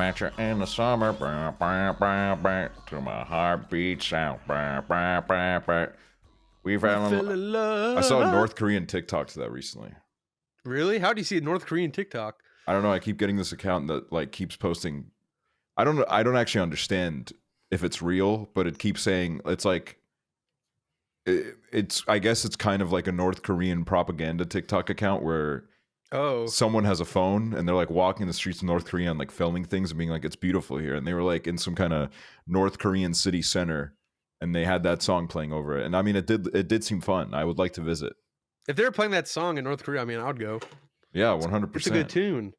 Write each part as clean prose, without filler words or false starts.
met you in the summer. To my heartbeat sound. We fell in love. I saw a North Korean TikTok to that recently. Really? How do you see a North Korean TikTok? I don't know. I keep getting this account that like keeps posting. I don't actually understand if it's real, but it keeps saying it's like it's. I guess it's kind of like a North Korean propaganda TikTok account where someone has a phone and they're like walking the streets of North Korea and like filming things and being like, it's beautiful here, and they were like in some kind of North Korean city center and they had that song playing over it, and I mean it did seem fun. I would like to visit. If they were playing that song in North Korea, I mean, I would go. Yeah, 100%. It's a good tune.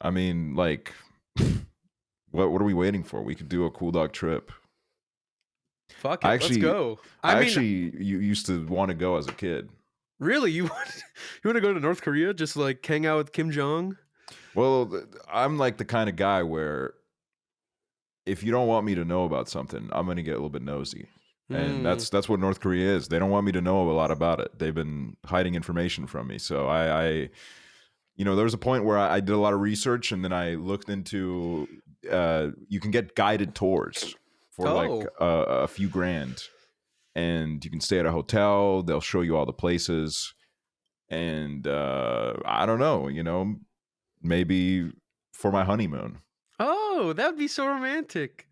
I mean, like, what are we waiting for? We could do a COOLDOG trip. Fuck it, let's go. I actually used to want to go as a kid. Really? You want to go to North Korea just like hang out with Kim Jong? Well, I'm like the kind of guy where if you don't want me to know about something, I'm going to get a little bit nosy. And that's what North Korea is. They don't want me to know a lot about it. They've been hiding information from me. So I there was a point where I did a lot of research, and then I looked into you can get guided tours for like a few grand, and you can stay at a hotel. They'll show you all the places, and I don't know, maybe for my honeymoon. Oh, that would be so romantic.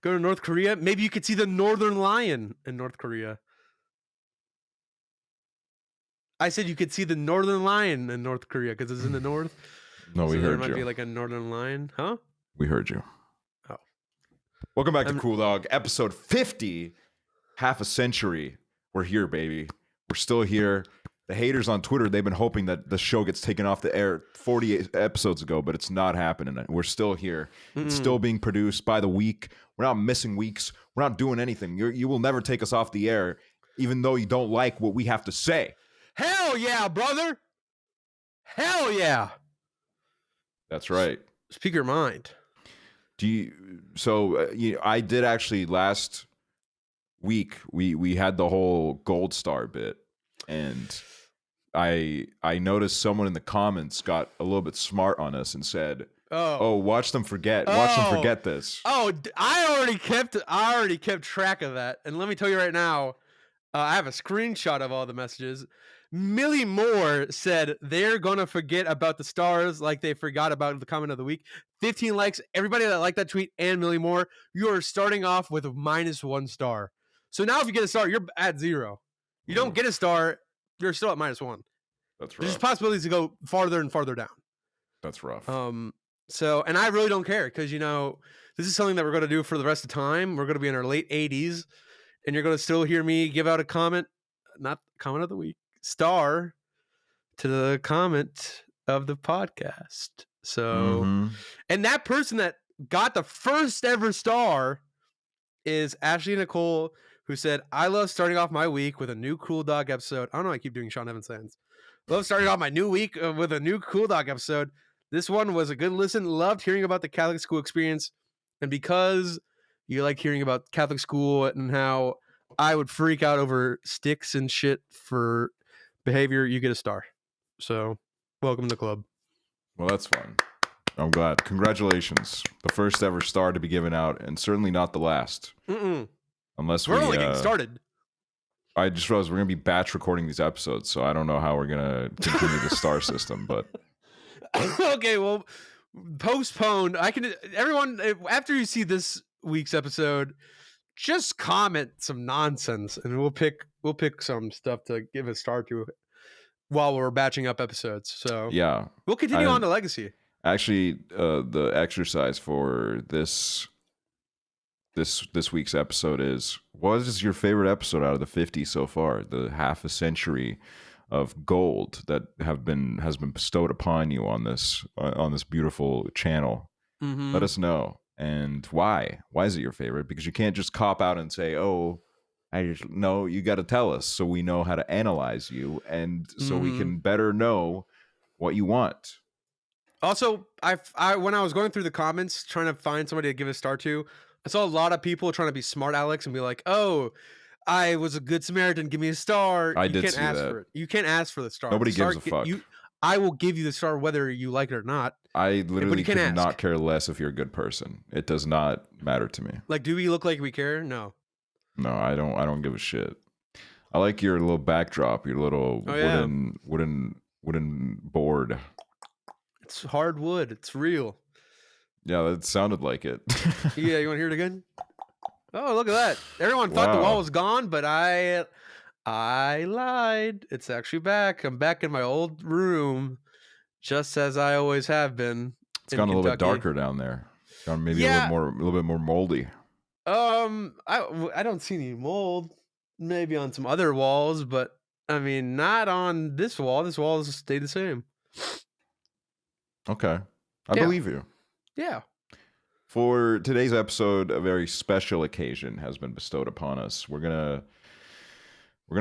Go to North Korea. Maybe you could see the Northern Lion in North Korea. I said you could see the Northern Lion in North Korea because it's in the north. No, we heard you. There might be like a Northern Lion, huh? We heard you. Oh. Welcome back to COOLDOG, episode 50. Half a century. We're here, baby. We're still here. The haters on Twitter, they've been hoping that the show gets taken off the air 48 episodes ago, but it's not happening. We're still here. It's still being produced by the week. We're not missing weeks. We're not doing anything. You will never take us off the air, even though you don't like what we have to say. Hell yeah, brother. Hell yeah. That's right. Speak your mind. I did actually last week. We had the whole gold star bit, and I noticed someone in the comments got a little bit smart on us and said, "Oh, watch them forget. Watch them forget this." Oh, I already kept track of that, and let me tell you right now, I have a screenshot of all the messages. Millie Moore said they're gonna forget about the stars like they forgot about the comment of the week. 15 likes. Everybody that liked that tweet and Millie Moore, you are starting off with a -1 star. So now if you get a star, you're at 0. You don't get a star, you're still at -1. That's rough. There's possibilities to go farther and farther down. That's rough. So, and I really don't care because, this is something that we're going to do for the rest of time. We're going to be in our late 80s, and you're going to still hear me give out a comment, not comment of the week, star to the comment of the podcast. So, and that person that got the first ever star is Ashley Nicole, who said, "I love starting off my week with a new COOLDOG episode." I don't know, I keep doing Sean Evans Sands. Love starting off my new week with a new COOLDOG episode. This one was a good listen. Loved hearing about the Catholic school experience. And because you like hearing about Catholic school and how I would freak out over sticks and shit for behavior, you get a star. So welcome to the club. Well, that's fun. I'm glad. Congratulations. The first ever star to be given out, and certainly not the last. Unless we're only getting started. I just realized we're going to be batch recording these episodes, so I don't know how we're going to continue the star system, but... Okay, well, postponed. Everyone, after you see this week's episode, just comment some nonsense, and we'll pick some stuff to give a star to while we're batching up episodes. So yeah, we'll continue on to Legacy. Actually, the exercise for this week's episode is: what is your favorite episode out of the 50 so far? The half a century of gold that has been bestowed upon you on this beautiful channel. Let us know. And why is it your favorite? Because you can't just cop out and say, "Oh, I just know." You got to tell us so we know how to analyze you, and so we can better know what you want. Also, I when I was going through the comments trying to find somebody to give a star to, I saw a lot of people trying to be smart Alex and be like, "Oh, I was a good Samaritan, give me a star." I did see that. You can't ask for the star. Nobody gives a fuck. I will give you the star whether you like it or not. I literally can't could ask. not care less if you're a good person. It does not matter to me. Like, do we look like we care? No. No, I don't give a shit. I like your little backdrop, your little wooden board. It's hardwood. It's real. Yeah, that sounded like it. Yeah, you want to hear it again? Oh, look at that. Everyone thought the wall was gone, but I lied. It's actually back. I'm back in my old room, just as I always have been. It's gone a little bit darker down there. Gone maybe a little bit more moldy. I don't see any mold. Maybe on some other walls, but I mean, not on this wall. This wall has stayed the same. Okay, I believe you. Yeah. For today's episode, a very special occasion has been bestowed upon us. We're gonna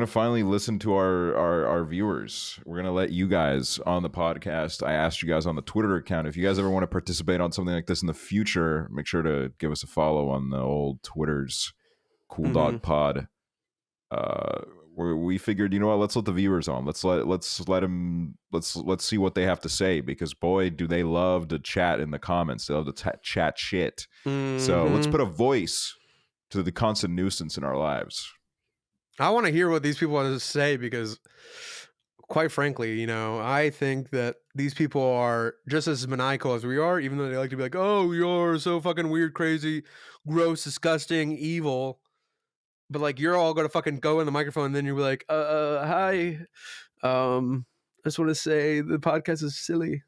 finally listen to our viewers. We're gonna let you guys on the podcast. I asked you guys on the Twitter account, if you guys ever want to participate on something like this in the future, make sure to give us a follow on the old Twitters, COOLDOG Pod. We figured, you know what? Let's let the viewers on. Let's let them. Let's see what they have to say, because boy, do they love to chat in the comments. They love to chat shit. So let's put a voice to the constant nuisance in our lives. I want to hear what these people want to say, because quite frankly, I think that these people are just as maniacal as we are, even though they like to be like, oh, you're so fucking weird, crazy, gross, disgusting, evil. But like, you're all gonna fucking go in the microphone, and then you'll be like, hi, I just want to say the podcast is silly.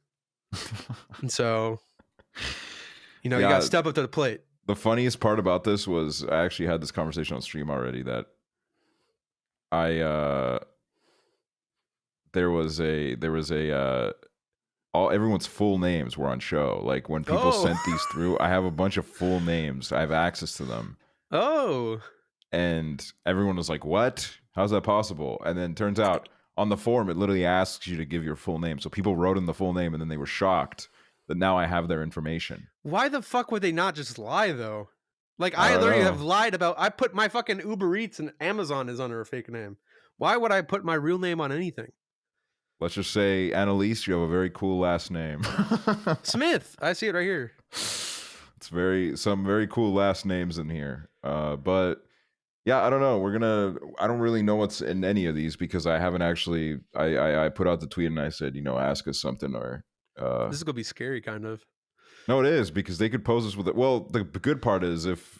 And so, you gotta step up to the plate. The funniest part about this was, I actually had this conversation on stream already, that everyone's full names were on show. Like, when people sent these through, I have a bunch of full names. I have access to them. Oh. And everyone was like, what? How's that possible? And then turns out on the form, it literally asks you to give your full name. So people wrote in the full name, and then they were shocked that now I have their information. Why the fuck would they not just lie, though? Like, I literally have lied about, I put my fucking Uber Eats and Amazon is under a fake name. Why would I put my real name on anything? Let's just say, Annalise, you have a very cool last name. Smith. I see it right here. It's some very cool last names in here. But yeah, I don't know. I don't really know what's in any of these, because I haven't actually, I put out the tweet and I said, ask us something, or this is gonna be scary, kind of. No, it is, because they could pose us with it. Well, the good part is, if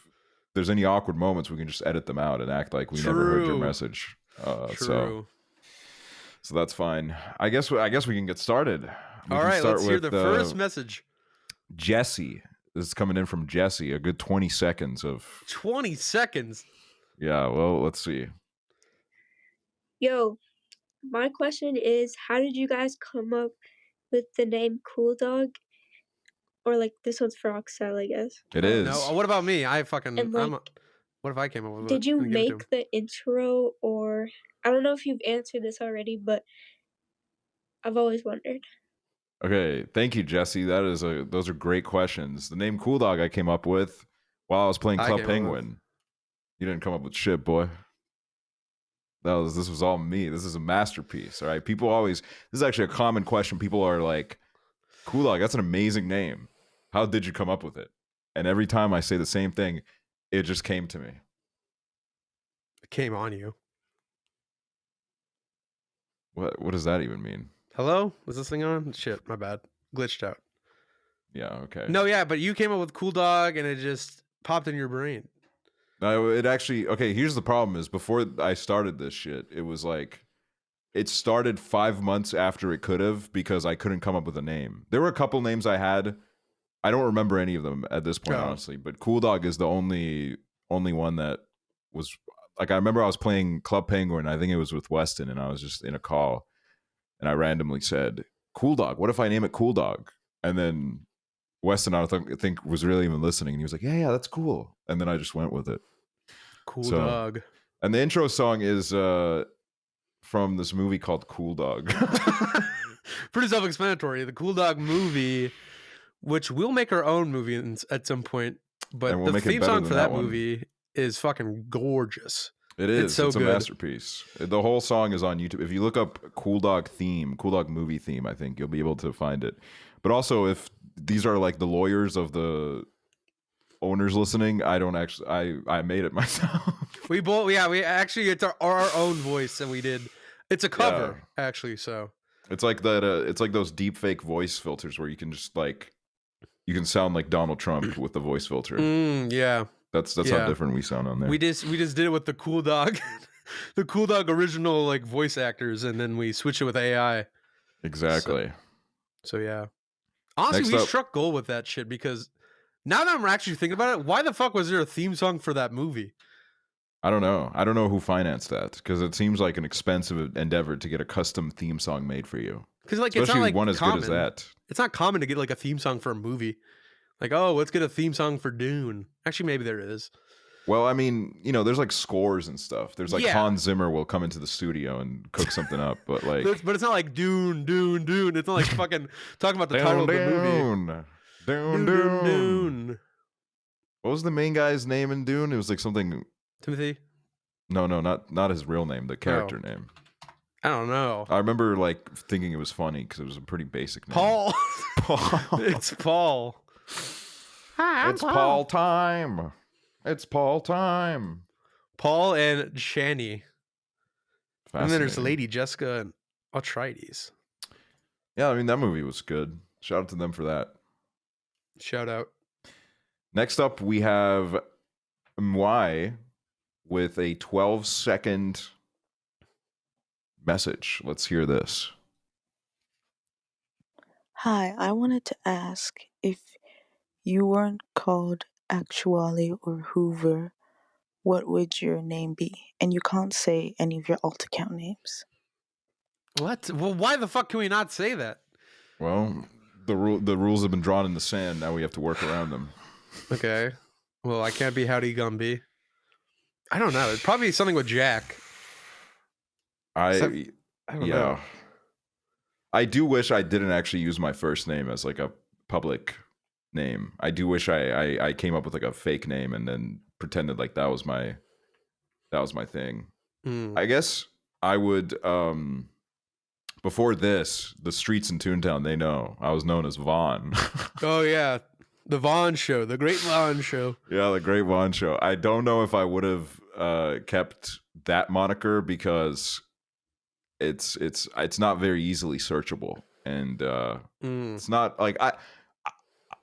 there's any awkward moments, we can just edit them out and act like we never heard your message. True. So that's fine. I guess we can get started. All right, let's hear the first message. Jesse. This is coming in from Jesse. A good 20 seconds of 20 seconds. Yeah, well, let's see. Yo, my question is, how did you guys come up with the name COOLDOG? Or like, this one's for Aksel, I guess. It is. No, what about me? I fucking. What if I came up with it? Did you make the intro, or I don't know if you've answered this already, but I've always wondered. Okay, thank you, Jesse. Those are great questions. The name COOLDOG I came up with while I was playing Club Penguin. You didn't come up with shit, boy. This was all me. This is a masterpiece. All right. This is actually a common question. People are like, COOLDOG, that's an amazing name. How did you come up with it? And every time I say the same thing, it just came to me. It came on you. What does that even mean? Hello? Was this thing on? Shit, my bad. Glitched out. Yeah, okay. No, yeah, but you came up with COOLDOG and it just popped in your brain. No, it actually, okay, here's the problem is, before I started this shit, it was like, it started 5 months after it could have, because I couldn't come up with a name. There were a couple names I had. I don't remember any of them at this point, honestly, but COOLDOG is the only one that was, like, I remember I was playing Club Penguin, I think it was with Weston, and I was just in a call, and I randomly said, COOLDOG, what if I name it COOLDOG? And then Weston, I think was really even listening, and he was like, yeah, that's cool. And then I just went with it. COOLDOG. So, and the intro song is from this movie called COOLDOG. Pretty self-explanatory. The COOLDOG movie, which we'll make our own movie at some point, but the theme song for that movie is fucking gorgeous. It is. It's so It's a good. masterpiece. The whole song is on YouTube. If you look up COOLDOG movie theme, I think you'll be able to find it. But also, if these are like the lawyers of the owners listening, I don't actually. I made it myself. We actually it's our own voice, and we did. It's a cover actually. So it's like that. It's like those deep fake voice filters where you can just like you can sound like Donald Trump with the voice filter. Yeah. That's how different we sound on there. We just did it with the COOLDOG, the COOLDOG original like voice actors, and then we switch it with AI. Exactly. So yeah. Honestly, Next we up- struck gold with that shit because now that I'm actually thinking about it, why the fuck was there a theme song for that movie? I don't know who financed that because it seems like an expensive endeavor to get a custom theme song made for you. Because like Especially it's not like one as common. good as that. It's not common to get like a theme song for a movie. Like, oh, let's get a theme song for Dune. Actually, maybe there is. Well, I mean, there's like scores and stuff. There's like Yeah. Hans Zimmer will come into the studio and cook something up, but like But it's not like Dune. It's not like fucking talking about the title of the movie. Dune. What was the main guy's name in Dune? It was like something. Timothy? No, not his real name, the character name. I don't know. I remember like thinking it was funny because it was a pretty basic name. Paul. Paul. It's Paul. Hi, It's Paul time. It's Paul time. Paul and Shani. And then there's Fascinating. Lady Jessica and Atrides. Yeah, I mean that movie was good. Shout out to them for that. Shout out. Next up, we have Mwai with a 12-second message. Let's hear this. Hi, I wanted to ask if you weren't called Aksually or Hooverr, what would your name be? And you can't say any of your alt account names. What? Well, why the fuck can we not say that? Well, the rules have been drawn in the sand. Now we have to work around them. Okay. Well, I can't be Howdy Gumby. I don't know. It'd probably be something with Jack. I don't know. I do wish I didn't actually use my first name as like a public name. I do wish I came up with like a fake name and then pretended like that was my thing. I guess I would before this, the streets in Toontown, they know I was known as Vaughn. Oh yeah. The Vaughn Show, the Great Vaughn Show. Yeah, the Great Vaughn Show. I don't know if I would have kept that moniker because it's not very easily searchable, and it's not like I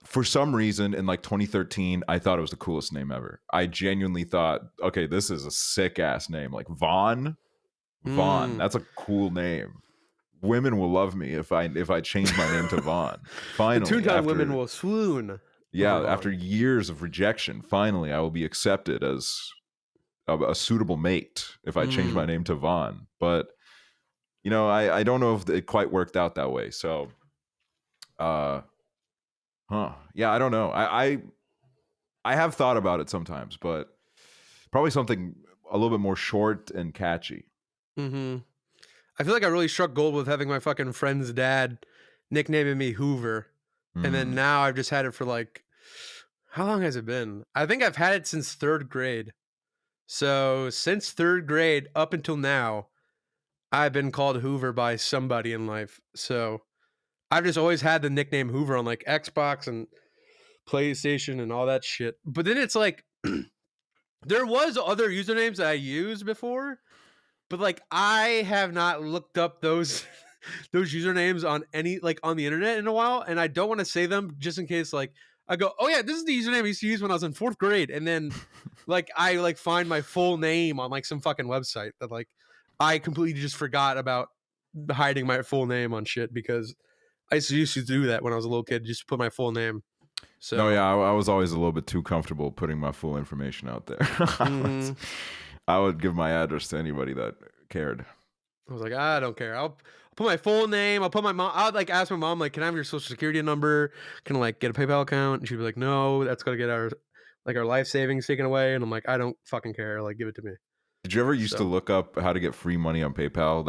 for some reason in like 2013 I thought it was the coolest name ever. I genuinely thought, okay, this is a sick ass name, like Vaughn. That's a cool name. Women will love me if I change my name to Vaughn. Finally, the Toontown women will swoon. Yeah, over after Vaughn. years of rejection, finally I will be accepted as a suitable mate if I change my name to Vaughn. But I don't know if it quite worked out that way. So, yeah, I don't know. I have thought about it sometimes, but probably something a little bit more short and catchy. I feel like I really struck gold with having my fucking friend's dad nicknaming me Hooverr. And then now I've just had it for like, how long has it been? I think I've had it since 3rd grade. So since 3rd grade up until now, I've been called Hooverr by somebody in life. So I've just always had the nickname Hooverr on like Xbox and PlayStation and all that shit. But then it's like, there was other usernames that I used before, but like I have not looked up those those usernames on on the internet in a while, and I don't want to say them just in case like I go, oh yeah, this is the username I used to use when I was in 4th grade, and then like I like find my full name on like some fucking website that like I completely just forgot about hiding my full name on shit because I used to do that when I was a little kid, just put my full name. So No, yeah, I was always a little bit too comfortable putting my full information out there. I would give my address to anybody that cared. I was like, I don't care. I'll put my full name. I'll put my mom. I'll like ask my mom, like, can I have your social security number? Can I like get a PayPal account? And she'd be like, no, that's got to get our life savings taken away. And I'm like, I don't fucking care. Like, give it to me. Did you ever used to look up how to get free money on PayPal?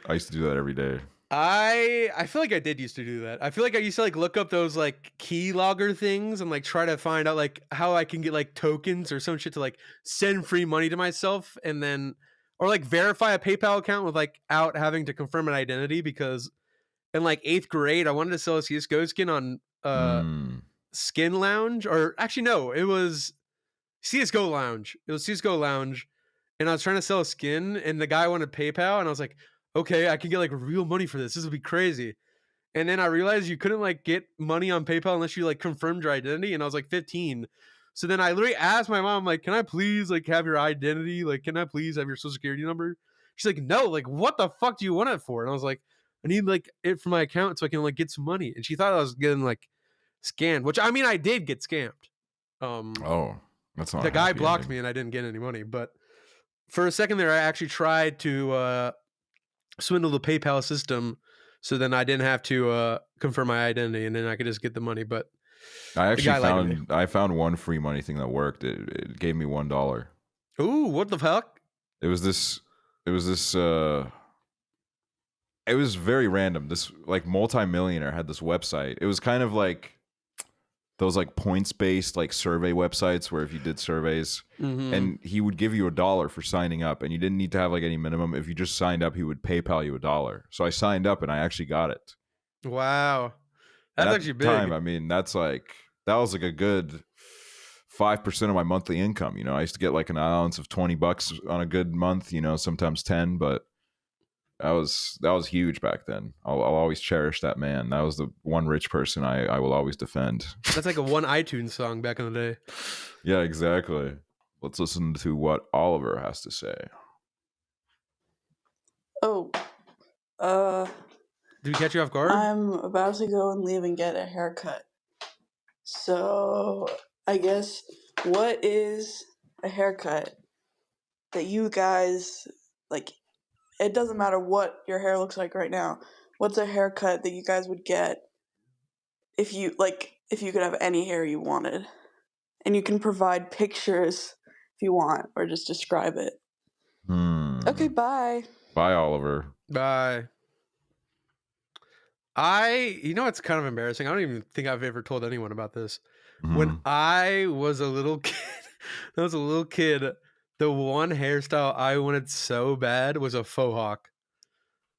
I used to do that every day. I feel like I did used to do that. I feel like I used to like look up those like key logger things and like try to find out like how I can get like tokens or some shit to like send free money to myself and then or like verify a PayPal account without having to confirm an identity because in like 8th grade I wanted to sell a CS:GO skin on Skin Lounge or actually no, it was CS:GO Lounge. It was CS:GO Lounge and I was trying to sell a skin and the guy wanted PayPal and I was like, okay, I can get like real money for this. This would be crazy. And then I realized you couldn't like get money on PayPal unless you like confirmed your identity. And I was like 15. So then I literally asked my mom, like, can I please like have your identity? Like, can I please have your social security number? She's like, no, like, what the fuck do you want it for? And I was like, I need like it for my account so I can like get some money. And she thought I was getting like scammed, which I mean, I did get scammed. Oh, that's not the a guy happy blocked ending. me and I didn't get any money. But for a second there, I actually tried to swindle the PayPal system so then I didn't have to confirm my identity and then I could just get the money. But I the guy actually lied to me. found one free money thing that worked. It gave me $1. Ooh, what the fuck? It was very random. This like multi-millionaire had this website. It was kind of like those like points-based like survey websites where if you did surveys and he would give you $1 for signing up and you didn't need to have like any minimum. If you just signed up, he would PayPal you $1. So I signed up and I actually got it. Wow. That's And actually at the big. time, I mean, that was like a good 5% of my monthly income. You know, I used to get like an allowance of $20 on a good month, you know, sometimes 10, but that was huge back then. I'll always cherish that man. That was the one rich person I will always defend. That's like a one iTunes song back in the day. Yeah, exactly. Let's listen to what Oliver has to say. Oh, Did we catch you off guard? I'm about to go and leave and get a haircut. So, I guess, what is a haircut that you guys, like, it doesn't matter what your hair looks like right now. What's a haircut that you guys would get if you could have any hair you wanted? And you can provide pictures if you want, or just describe it. Okay, bye. Bye, Oliver. Bye. You know, it's kind of embarrassing. I don't even think I've ever told anyone about this. When I was a little kid, the one hairstyle I wanted so bad was a faux hawk.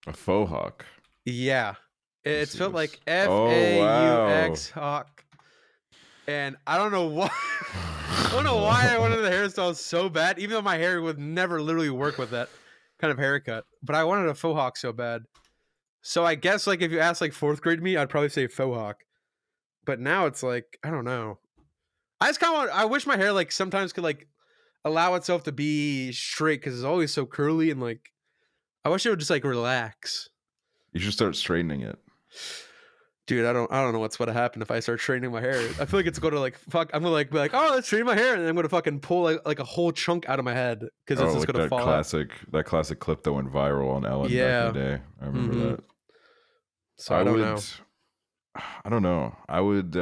A faux hawk. Yeah. It felt like FAUX hawk. And I don't know why. I don't know why I wanted the hairstyle so bad, even though my hair would never literally work with that kind of haircut. But I wanted a faux hawk so bad. So I guess like if you asked like 4th grade me, I'd probably say faux hawk. But now it's like, I don't know. I wish my hair like sometimes could like allow itself to be straight because it's always so curly and like I wish it would just like relax. You should start straightening it. Dude, I don't know what's going to happen if I start straightening my hair. I feel like it's going to like fuck. I'm gonna like be like, oh, let's straighten my hair, and then I'm gonna fucking pull like a whole chunk out of my head because it's just like gonna fall out. that classic clip that went viral on Ellen back in the day. I remember that. So I don't know. I don't know. I would.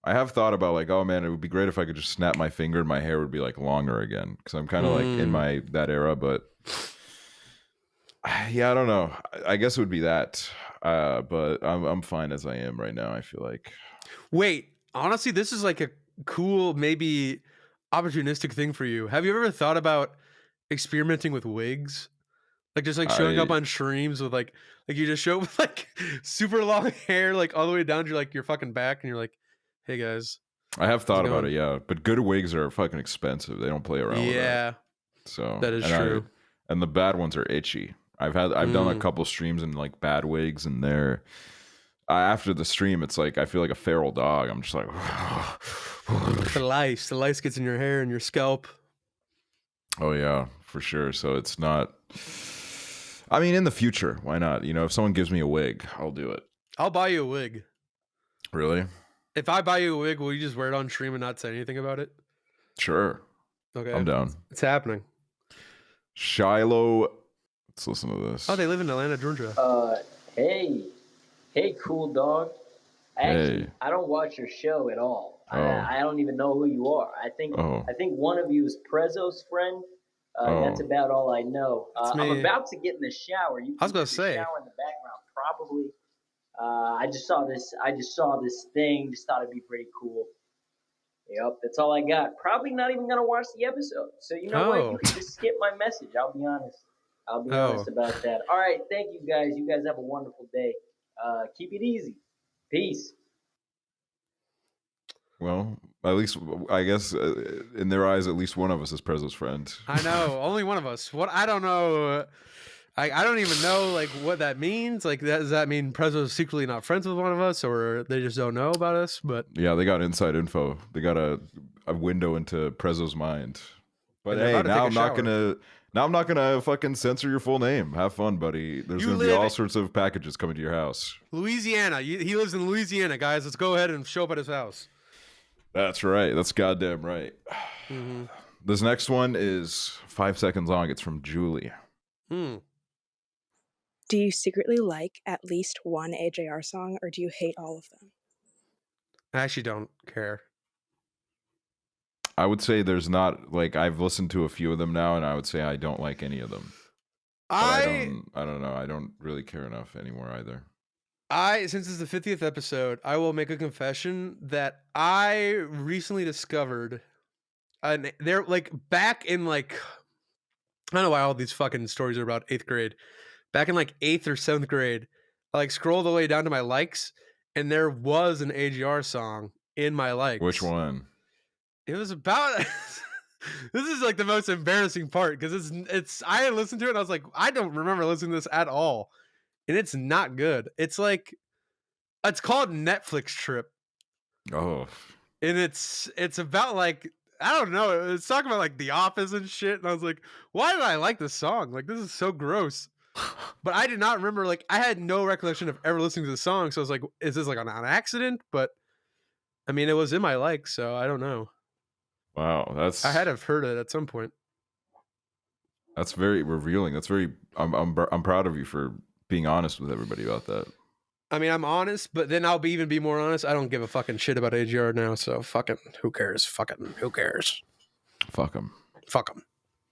I have thought about like, oh man, it would be great if I could just snap my finger and my hair would be like longer again because I'm kind of like in that era. But yeah, I don't know. I guess it would be that. But I'm fine as I am right now. I feel like. Wait, honestly, this is like a cool, maybe opportunistic thing for you. Have you ever thought about experimenting with wigs? Like just like showing up on streams with like you just show up with like super long hair, like all the way down to like your fucking back, and you're like, hey guys. I have thought about it, yeah. But good wigs are fucking expensive. They don't play around with that. Yeah. So that is true. And the bad ones are itchy. I've done a couple streams in like bad wigs, and they're after the stream, it's like I feel like a feral dog. I'm just like the lice gets in your hair and your scalp. Oh yeah, for sure. So it's not. I mean, in the future, why not? You know, if someone gives me a wig, I'll do it. I'll buy you a wig. Really? If I buy you a wig, will you just wear it on stream and not say anything about it? Sure. Okay. I'm down. It's happening. Shiloh. Let's listen to this. Oh, they live in Atlanta, Georgia. Hey, cool dog. Actually, I don't watch your show at all. I don't even know who you are. I think one of you is Prezzo's friend. That's about all I know. I'm me. about to get in the shower. You I was can gonna hear the say. shower in the background, probably. I just saw this thing. Just thought it'd be pretty cool. Yep, that's all I got. Probably not even gonna watch the episode. So you know what? You can just skip my message. I'll be honest. I'll be honest about that. All right, thank you guys. You guys have a wonderful day. Keep it easy. Peace. Well, at least I guess in their eyes, at least one of us is Prezzo's friend. I know, only one of us. What I don't know. I don't even know like what that means. Like, does that mean Prezzo's secretly not friends with one of us, or they just don't know about us? But Yeah, they got inside info. They got a window into Prezzo's mind. But And they're hey, about to now take a I'm not shower. gonna fucking censor your full name. Have fun, buddy. There's You gonna be live- all sorts of packages coming to your house. Louisiana. He lives in Louisiana, guys. Let's go ahead and show up at his house. That's right. That's goddamn right. Mm-hmm. This next one is 5 seconds long. It's from Julie. Hmm. Do you secretly like at least one AJR song, or do you hate all of them? I actually don't care. I would say there's not like I've listened to a few of them now, and I would say I don't like any of them. But I don't know. I don't really care enough anymore either. Since it's the 50th episode, I will make a confession that I recently discovered, and they're like back in like, I don't know why all these fucking stories are about 8th grade. Back in like 8th or 7th grade, I like scrolled all the way down to my likes, and there was an AGR song in my likes. Which one? It was about. This is like the most embarrassing part because it's. I listened to it and I was like, I don't remember listening to this at all, and it's not good. It's like, it's called Netflix Trip, Oh, and it's about like, I don't know. It's talking about like The Office and shit, and I was like, why did I like this song? Like, this is so gross. But I did not remember. Like, I had no recollection of ever listening to the song, so I was like, is this like an accident? But I mean, it was in my likes, so I don't know. wow. I had to have heard it at some point. That's very revealing. That's very. I'm proud of you for being honest with everybody about that. I mean, I'm honest, but then I'll even be more honest. I don't give a fucking shit about AGR now, so fucking who cares? Fucking who cares? Fuck him. Fuck them.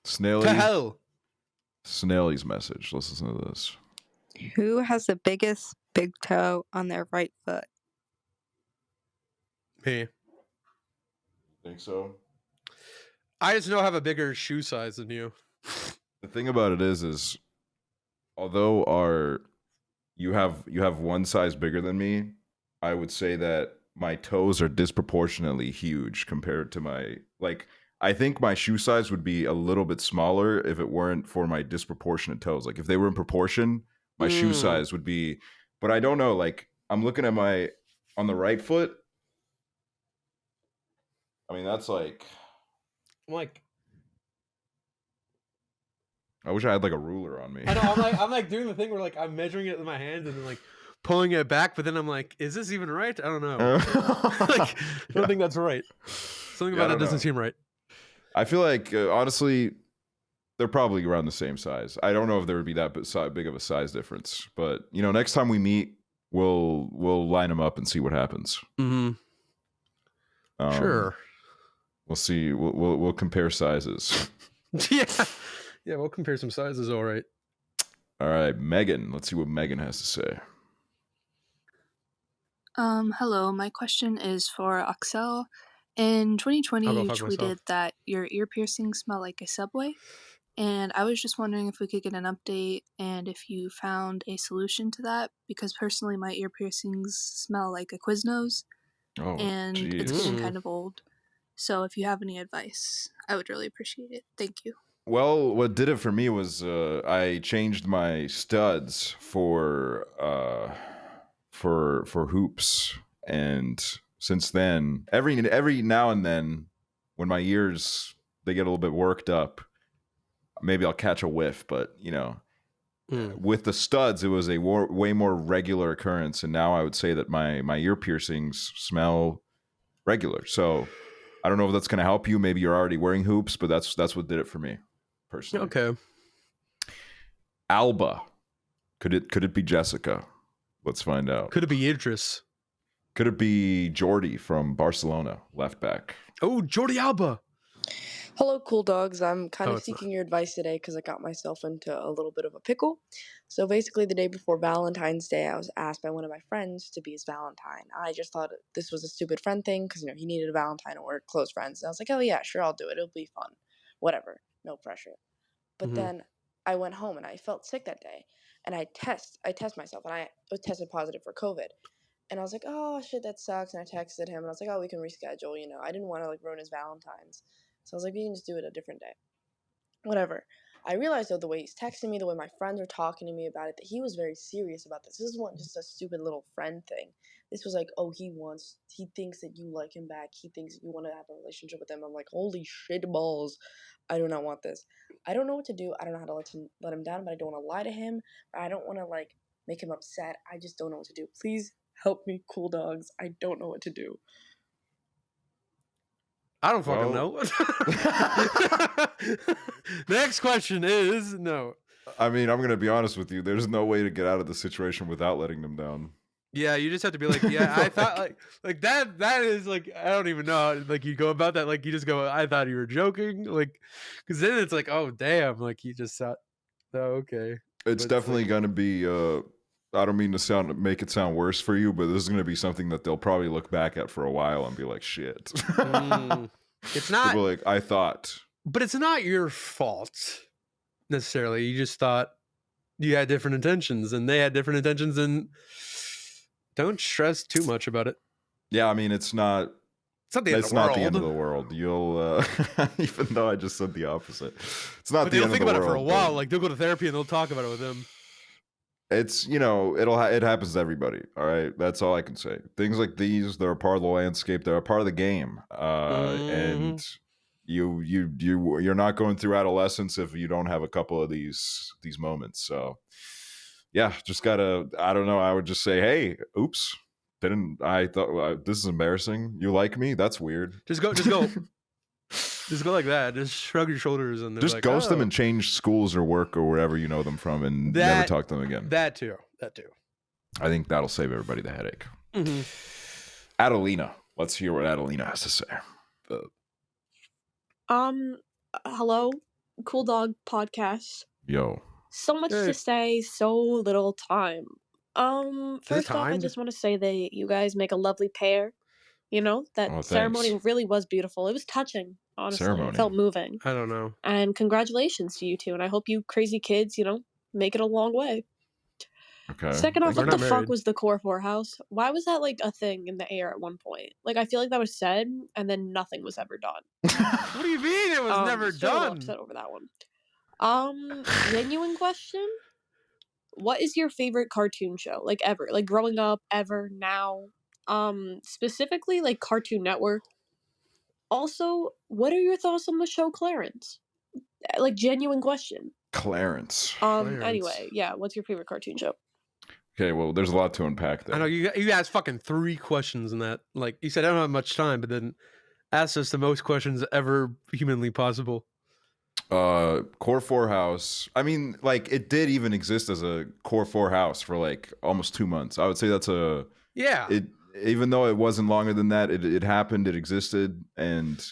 Snaily. To hell. Snaily's message. Let's listen to this. Who has the biggest big toe on their right foot? Me. Think so? I just know I have a bigger shoe size than you. The thing about it is although you have one size bigger than me, I would say that my toes are disproportionately huge compared to my, like, I think my shoe size would be a little bit smaller if it weren't for my disproportionate toes. Like, if they were in proportion, my shoe size would be, but I don't know, like, I'm looking at on the right foot, I mean, that's like, I'm like, I wish I had like a ruler on me. I know, I'm like doing the thing where like I'm measuring it with my hands and then like pulling it back, but then I'm like, is this even right? I don't know. Like, I don't think that's right. Something about it doesn't seem right. I feel like honestly, they're probably around the same size. I don't know if there would be that big of a size difference, but you know, next time we meet, we'll line them up and see what happens. Mm-hmm. Sure. We'll see. We'll compare sizes. Yeah, we'll compare some sizes. All right. All right, Megan. Let's see what Megan has to say. Hello. My question is for Aksel. In 2020, you tweeted that your ear piercings smell like a subway, and I was just wondering if we could get an update and if you found a solution to that, because personally, my ear piercings smell like a Quiznos, and it's getting kind of old. So if you have any advice, I would really appreciate it. Thank you. Well, what did it for me was I changed my studs for hoops, and since then, every now and then, when my ears they get a little bit worked up, maybe I'll catch a whiff. But you know, with the studs, it was a way more regular occurrence, and now I would say that my ear piercings smell regular. So I don't know if that's going to help you. Maybe you're already wearing hoops, but that's what did it for me. Personally. Okay. Alba. Could it be Jessica? Let's find out. Could it be Idris? Could it be Jordi from Barcelona, left back? Oh, Jordi Alba. Hello, cool dogs. I'm kind Oh, of it's not. seeking your advice today because I got myself into a little bit of a pickle. So basically, the day before Valentine's Day, I was asked by one of my friends to be his Valentine. I just thought this was a stupid friend thing because, he needed a Valentine and we're close friends. And I was like, oh yeah, sure, I'll do it. It'll be fun. Whatever. No pressure. But then I went home and I felt sick that day. And I test myself and I was tested positive for COVID. And I was like, oh shit, that sucks. And I texted him and I was like, oh, we can reschedule. I didn't want to ruin his Valentine's. So I was like, we can just do it a different day. Whatever. I realized though, the way he's texting me, the way my friends are talking to me about it, that he was very serious about this. This wasn't just a stupid little friend thing. This was like, oh, he thinks that you like him back. He thinks that you want to have a relationship with him. I'm like, holy shit balls. I do not want this. I don't know what to do. I don't know how to let him down, but I don't want to lie to him. I don't want to make him upset. I just don't know what to do. Please help me, cool dogs. I don't know what to do. I don't fucking know. Next question is no. I mean, I'm gonna be honest with you. There's no way to get out of the situation without letting them down. Yeah, you just have to be like, yeah, I thought like that. That is like, I don't even know how, like, you go about that. Like, you just go, I thought you were joking. Like, because then it's like, oh damn, like you just thought, oh, okay. It's definitely gonna be. I don't mean to make it sound worse for you, but this is gonna be something that they'll probably look back at for a while and be like, shit. It's not like, I thought, but it's not your fault necessarily. You just thought you had different intentions, and they had different intentions, and don't stress too much about it. Yeah, I mean, it's not the end of the world. You'll even though I just said the opposite, it's not the end of the world. But they'll think about it for a while. Like, they'll go to therapy and they'll talk about it with them. It's, it happens to everybody. All right, that's all I can say. Things like these, they're a part of the landscape. They're a part of the game. And you're not going through adolescence if you don't have a couple of these moments. So yeah, just gotta. I don't know. I would just say, hey, oops. I thought this is embarrassing. You like me? That's weird. Just go. Just go like that. Just shrug your shoulders and just like, ghost them and change schools or work or wherever you know them from, and never talk to them again. That too. I think that'll save everybody the headache. Adelina, let's hear what Adelina has to say. Hello, COOLDOG Podcast. Yo. So much to say, so little time. First off, I just want to say that you guys make a lovely pair. That ceremony really was beautiful. It was touching, honestly. It felt moving. I don't know. And congratulations to you two. And I hope you crazy kids, make it a long way. Okay. Second off, what the fuck was the Core 4 house? Why was that like a thing in the air at one point? Like, I feel like that was said and then nothing was ever done. What do you mean it was never done? I'm upset over that one. Genuine question. What is your favorite cartoon show? Like, ever? Like, growing up, ever, now? Specifically, like, Cartoon Network. Also, what are your thoughts on the show Clarence? Like, genuine question. Clarence. Anyway, yeah, what's your favorite cartoon show? Okay, well, there's a lot to unpack there. I know, you asked fucking 3 questions in that. Like, you said I don't have much time, but then asked us the most questions ever humanly possible. Core 4 house. I mean, like, it did even exist as a Core 4 house for like almost 2 months. I would say that's even though it wasn't longer than that, it happened, it existed, and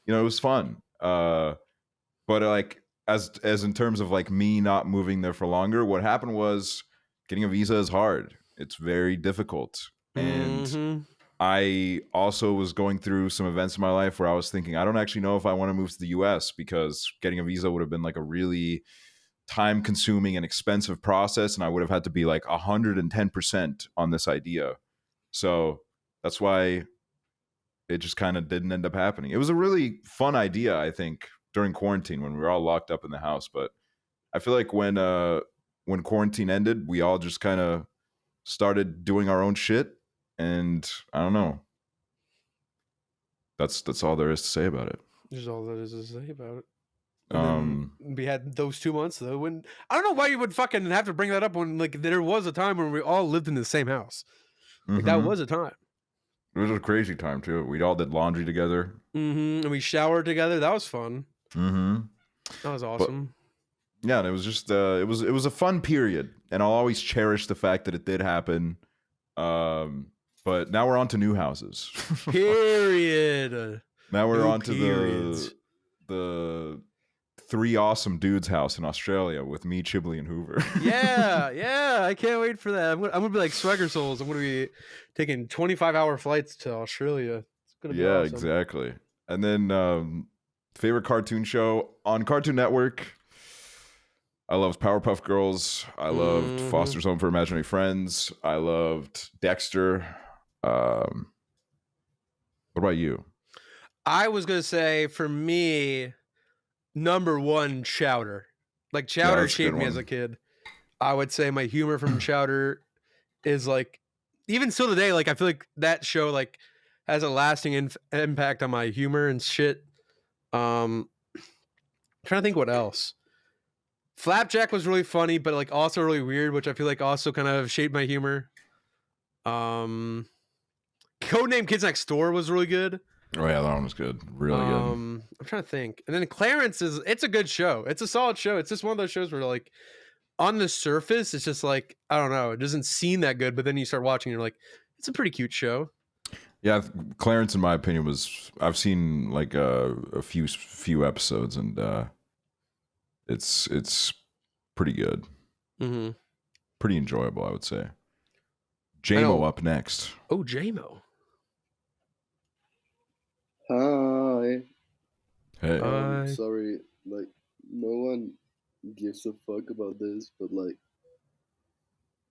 it was fun. But like as in terms of like me not moving there for longer, what happened was getting a visa is hard. It's very difficult. And I also was going through some events in my life where I was thinking, I don't actually know if I want to move to the US because getting a visa would have been like a really time consuming and expensive process. And I would have had to be like 110% on this idea. So that's why it just kind of didn't end up happening. It was a really fun idea, I think, during quarantine when we were all locked up in the house. But I feel like when quarantine ended, we all just kind of started doing our own shit. And I don't know. That's all there is to say about it. There's all there is to say about it. And we had those 2 months though. When I don't know why you would fucking have to bring that up when like there was a time when we all lived in the same house. Like, that was a time. It was a crazy time too. We all did laundry together. And we showered together. That was fun. That was awesome. But, yeah, and it was just it was a fun period, and I'll always cherish the fact that it did happen. But now we're on to new houses. Period. Now we're on to the Three Awesome Dudes house in Australia with me, Chibley, and Hooverr. Yeah, I can't wait for that. I'm gonna be like Swagger Souls. I'm gonna be taking 25-hour flights to Australia. It's gonna be awesome. Exactly. And then favorite cartoon show on Cartoon Network. I loved Powerpuff Girls. I loved Foster's Home for Imaginary Friends. I loved Dexter. What about you? I was gonna say for me, number one, Chowder. Like Chowder shaped me as a kid. I would say my humor from Chowder is like, even still today, like I feel like that show like has a lasting impact on my humor and shit. I'm trying to think what else. Flapjack was really funny, but like also really weird, which I feel like also kind of shaped my humor. Codename Kids Next Door was really good. Oh yeah, that one was good. Really good. I'm trying to think. And then Clarence it's a good show. It's a solid show. It's just one of those shows where like on the surface, it's just like, I don't know, it doesn't seem that good, but then you start watching, you're like, it's a pretty cute show. Yeah, Clarence, in my opinion, I've seen like a few episodes, and it's pretty good. Mm-hmm. Pretty enjoyable, I would say. JMO up next. Oh, JMO. Hi. Hey. Sorry, like, no one gives a fuck about this, but like,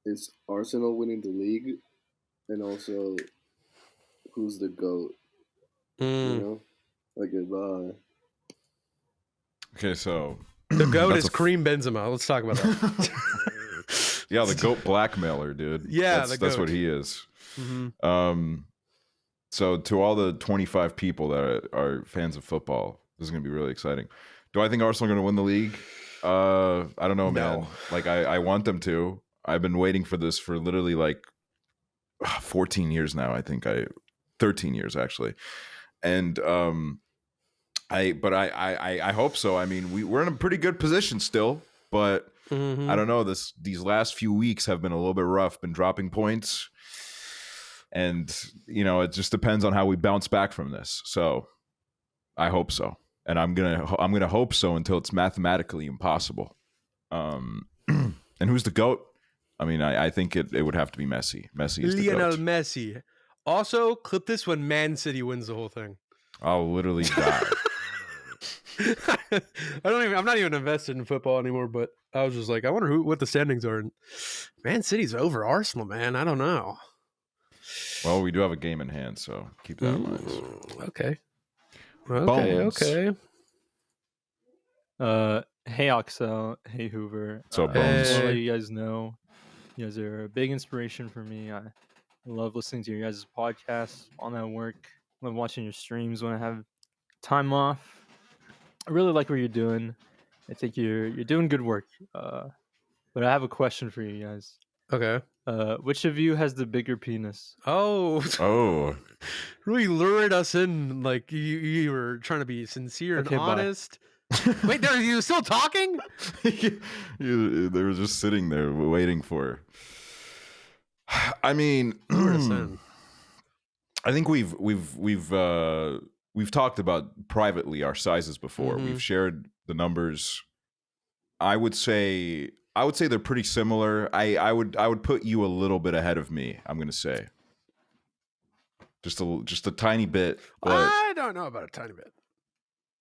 is Arsenal winning the league? And also, who's the GOAT? You know? Okay, bye. Okay, so the GOAT is Kareem Benzema. Let's talk about that. Yeah, the GOAT blackmailer, dude. Yeah, that's what he is. Mm-hmm. So to all the 25 people that are fans of football, this is going to be really exciting. Do I think Arsenal are going to win the league? I don't know, man. No. Like, I want them to. I've been waiting for this for literally like 14 years now. I think 13 years actually. And I hope so. I mean, we're in a pretty good position still, but I don't know. These last few weeks have been a little bit rough. Been dropping points. And, you know, it just depends on how we bounce back from this. So I hope so. And I'm gonna hope so until it's mathematically impossible. And who's the GOAT? I mean, I think it would have to be Messi. Messi is the GOAT. Lionel Messi. Also, clip this when Man City wins the whole thing. I'll literally die. I'm not even invested in football anymore, but I was just like, I wonder what the standings are. And Man City's over Arsenal, man. I don't know. Well, we do have a game in hand, so keep that in mind. Okay. Bones. Okay. Hey Aksel, hey Hooverr. So Bones. I'll let you guys know, you guys are a big inspiration for me. I love listening to your guys' podcasts on that work. I love watching your streams when I have time off. I really like what you're doing. I think you're doing good work. But I have a question for you guys. Okay. Which of you has the bigger penis? Oh. Really lured us in, like you were trying to be sincere and honest. Wait, are you still talking? They were just sitting there waiting for. I mean, I think we've talked about privately our sizes before. We've shared the numbers. I would say they're pretty similar. I would put you a little bit ahead of me. I'm gonna say just a tiny bit. But, I don't know about a tiny bit.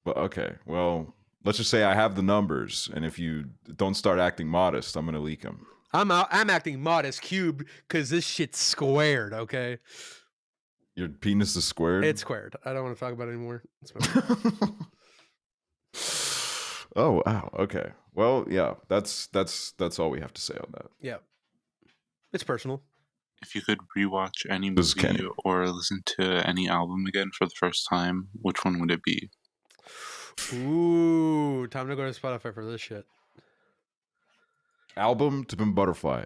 But okay, well, let's just say I have the numbers, and if you don't start acting modest, I'm gonna leak them. I'm acting modest cubed because this shit's squared. Okay. Your penis is squared. It's squared. I don't want to talk about it anymore. Oh wow. Okay. Well, yeah. That's all we have to say on that. Yeah. It's personal. If you could rewatch any movie or listen to any album again for the first time, which one would it be? Ooh, time to go to Spotify for this shit. Album to Pimp Butterfly.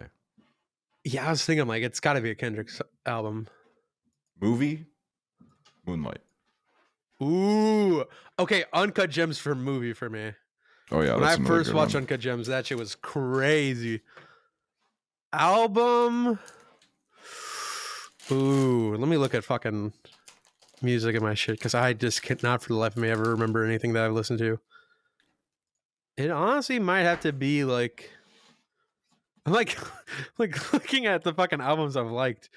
Yeah, I was thinking like it's got to be a Kendrick album. Movie? Moonlight. Ooh. Okay, Uncut Gems for movie for me. Oh yeah. When I first watched Uncut Gems, that shit was crazy. Album. Ooh, let me look at fucking music in my shit because I just cannot for the life of me ever remember anything that I've listened to. It honestly might have to be like, I'm like looking at the fucking albums I've liked.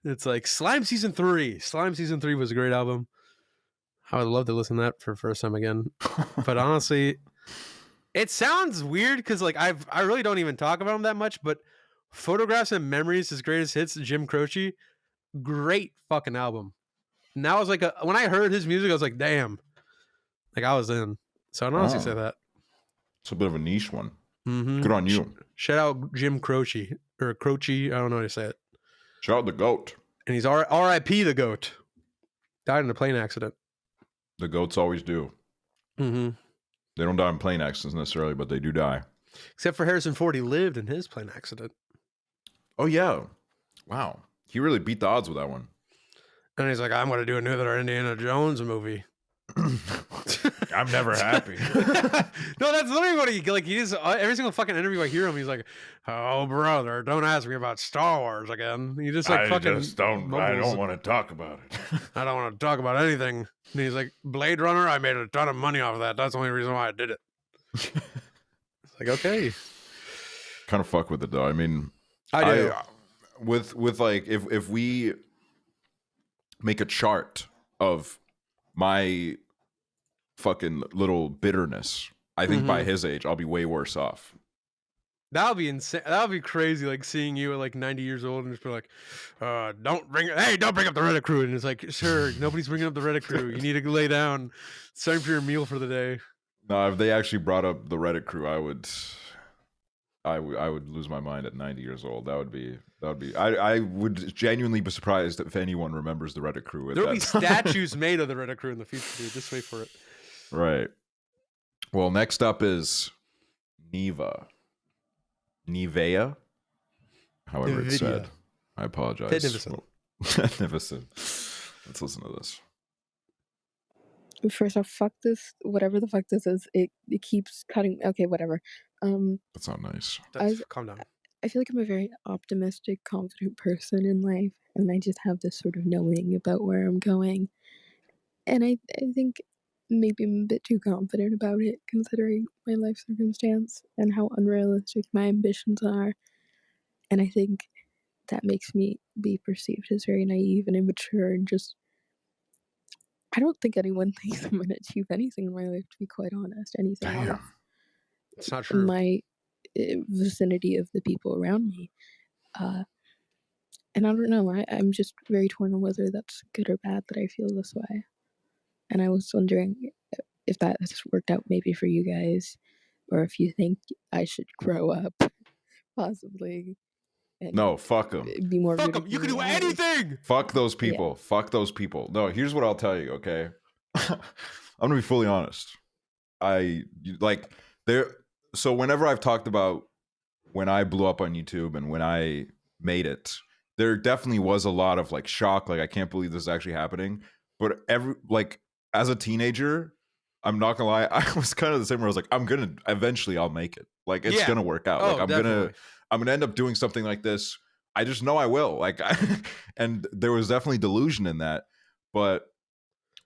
It's like Slime Season 3. Slime Season 3 was a great album. I would love to listen to that for the first time again. But honestly, it sounds weird because like I really don't even talk about him that much, but Photographs and Memories, his greatest hits, Jim Croce, great fucking album. And that was like when I heard his music, I was like, damn. Like I was in. So I'd honestly say that. It's a bit of a niche one. Mm-hmm. Good on you. Shout out Jim Croce or Croce. I don't know how to say it. Shout out the GOAT. And he's R.I.P. the GOAT. Died in a plane accident. The GOATs always do. Mm-hmm. They don't die in plane accidents necessarily, but they do die. Except for Harrison Ford, he lived in his plane accident. Oh, yeah. Wow. He really beat the odds with that one. And he's like, I'm going to do another Indiana Jones movie. I'm never happy. No, that's literally what he like. He just every single fucking interview I hear him, he's like, "Oh brother, don't ask me about Star Wars again." He just like I don't want to talk about it. I don't want to talk about anything. And he's like, Blade Runner, I made a ton of money off of that. That's the only reason why I did it. It's like, okay, kind of fuck with it though. I mean, I do. With like if we make a chart of my fucking little bitterness, I think by his age I'll be way worse off. That would be insane. That would be crazy, like seeing you at like 90 years old and just be like, don't bring up the Reddit crew. And it's like, sure, nobody's bringing up the Reddit crew. You need to lay down. It's time for your meal for the day. No, if they actually brought up the Reddit crew, I would lose my mind at 90 years old. That would be I would genuinely be surprised if anyone remembers the Reddit crew. There'll be statues made of the Reddit crew in the future, dude. Just wait for it. Right. Well, next up is Nivea, however it's said. I apologize. Magnificent. Let's listen to this. First off, fuck this. Whatever the fuck this is, it keeps cutting. Okay, whatever. That's not nice. Calm down. I feel like I'm a very optimistic, confident person in life, and I just have this sort of knowing about where I'm going. And I think maybe I'm a bit too confident about it, considering my life circumstance and how unrealistic my ambitions are. And I think that makes me be perceived as very naive and immature, and just, I don't think anyone thinks I'm going to achieve anything in my life, to be quite honest. Anything else. It's not true. My vicinity of the people around me. And I don't know, I'm just very torn on whether that's good or bad that I feel this way. And I was wondering if that has worked out maybe for you guys, or if you think I should grow up, possibly. No, fuck them. Be more. Fuck them. You can do anything. Fuck those people. Yeah. Fuck those people. No, here's what I'll tell you. Okay, I'm gonna be fully honest. So whenever I've talked about when I blew up on YouTube and when I made it, there definitely was a lot of like shock. Like, I can't believe this is actually happening. But as a teenager, I'm not gonna lie, I was kind of the same where I was like, I'll make it. Like, it's gonna work out. Like, I'm gonna end up doing something like this. I just know I will. And there was definitely delusion in that. But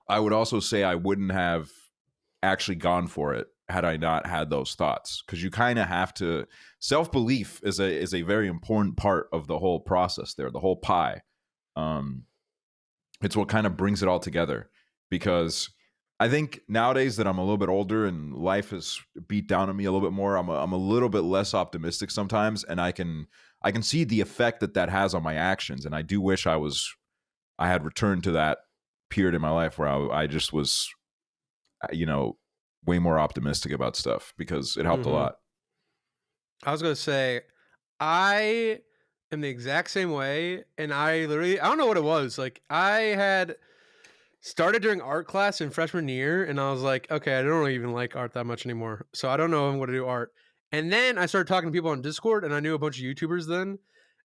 I would also say I wouldn't have actually gone for it had I not had those thoughts, because you kind of have to. Self-belief is a very important part of the whole process there, the whole pie. It's what kind of brings it all together, because I think nowadays that I'm a little bit older and life has beat down on me a little bit more, I'm a little bit less optimistic sometimes, and I can see the effect that has on my actions. And I do wish I had returned to that period in my life where I just was, way more optimistic about stuff, because it helped a lot. I was going to say, I am the exact same way. And I don't know what it was. Like, I had started during art class in freshman year, and I was like, okay, I don't really even like art that much anymore. So I don't know if I'm going to do art. And then I started talking to people on Discord, and I knew a bunch of YouTubers then.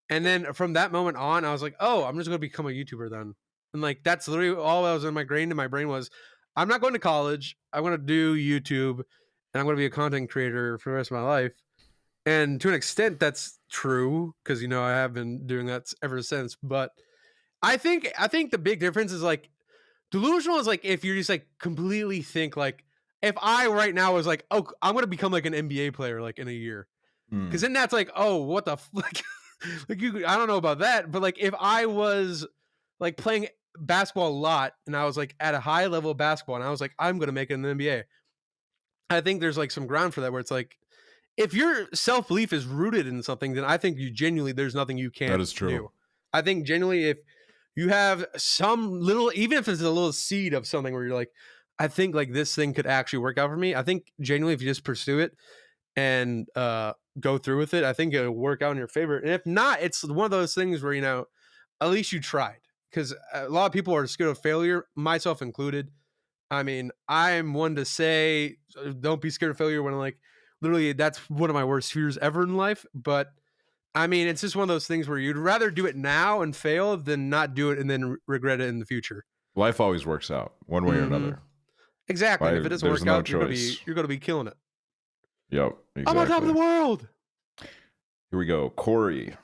And then from that moment on, I was like, oh, I'm just going to become a YouTuber then. And like, that's literally all that was in my brain. And my brain was, I'm not going to college. I'm going to do YouTube, and I'm going to be a content creator for the rest of my life. And to an extent, that's true, because, I have been doing that ever since. But I think the big difference is like Delusional is like if you just like completely think like if I right now was like, oh, I'm gonna become like an NBA player like in a year, because then that's like, oh, what the like, like you, I don't know about that, but like if I was like playing basketball a lot and I was like at a high level of basketball and I was like, I'm gonna make it in the NBA. I think there's like some ground for that where it's like, if your self belief is rooted in something, then I think you genuinely there's nothing you can't That is true. do. I think genuinely if you have some little, even if it's a little seed of something where you're like, I think like this thing could actually work out for me. I think genuinely if you just pursue it and go through with it, I think it'll work out in your favor. And if not, it's one of those things where, you know, at least you tried. Because a lot of people are scared of failure, myself included. I mean, I'm one to say, don't be scared of failure when like, literally, that's one of my worst fears ever in life. But I mean, it's just one of those things where you'd rather do it now and fail than not do it and then regret it in the future. Life always works out one way or another. Exactly. And if it doesn't work no out, you're gonna be killing it. Yep. Exactly. I'm on top of the world. Here we go. Corey.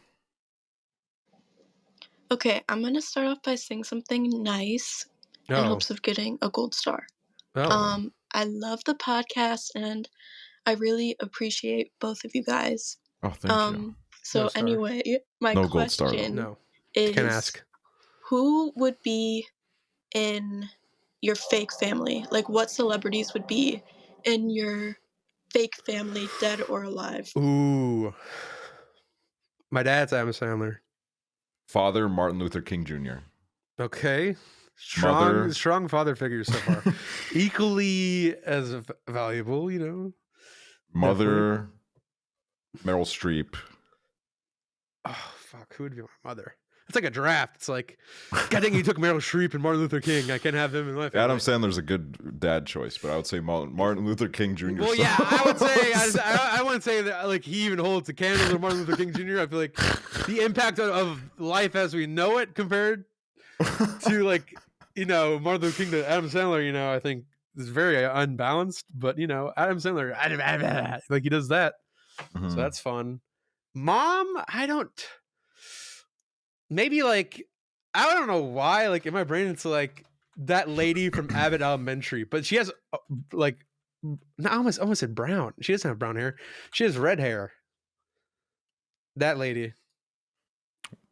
Okay, I'm gonna start off by saying something nice in hopes of getting a gold star. I love the podcast and I really appreciate both of you guys. Oh, thank you. So anyway, my question is, can ask, who would be in your fake family? Like, what celebrities would be in your fake family, dead or alive? Ooh, my dad's Adam Sandler. Father, Martin Luther King Jr. Okay. Strong father figures so far. Equally as valuable, you know. Mother, Meryl Streep. Oh, fuck. Who would be my mother? It's like a draft. It's like, God dang, you took Meryl Streep and Martin Luther King. I can't have them in my family. Adam Sandler's a good dad choice, but I would say Martin Luther King Jr. Well, yeah, I would say, I wouldn't say that like he even holds a candle to Martin Luther King Jr. I feel like the impact of life as we know it compared to like, you know, Martin Luther King to Adam Sandler, you know, I think is very unbalanced, but you know, Adam Sandler, like he does that. So that's fun. Mom, maybe like, I don't know why, like in my brain, it's like that lady from Abbott Elementary, but she has like, no, I almost said brown. She doesn't have brown hair. She has red hair. That lady.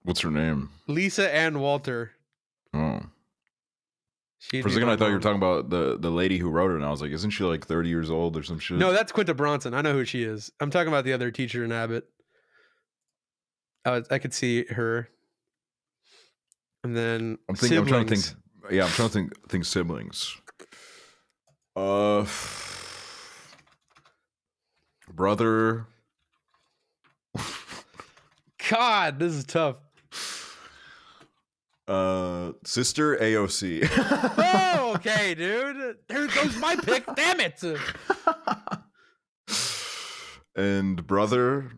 What's her name? Lisa Ann Walter. Oh. For a second, I thought you were talking about the lady who wrote it, and I was like, isn't she like 30 years old or some shit? No, that's Quinta Bronson. I know who she is. I'm talking about the other teacher in Abbott. I could see her. And then I'm trying to think. Yeah, I'm trying to think siblings. Brother. God, this is tough. Sister AOC. Oh, okay, dude. There goes my pick. Damn it. And brother.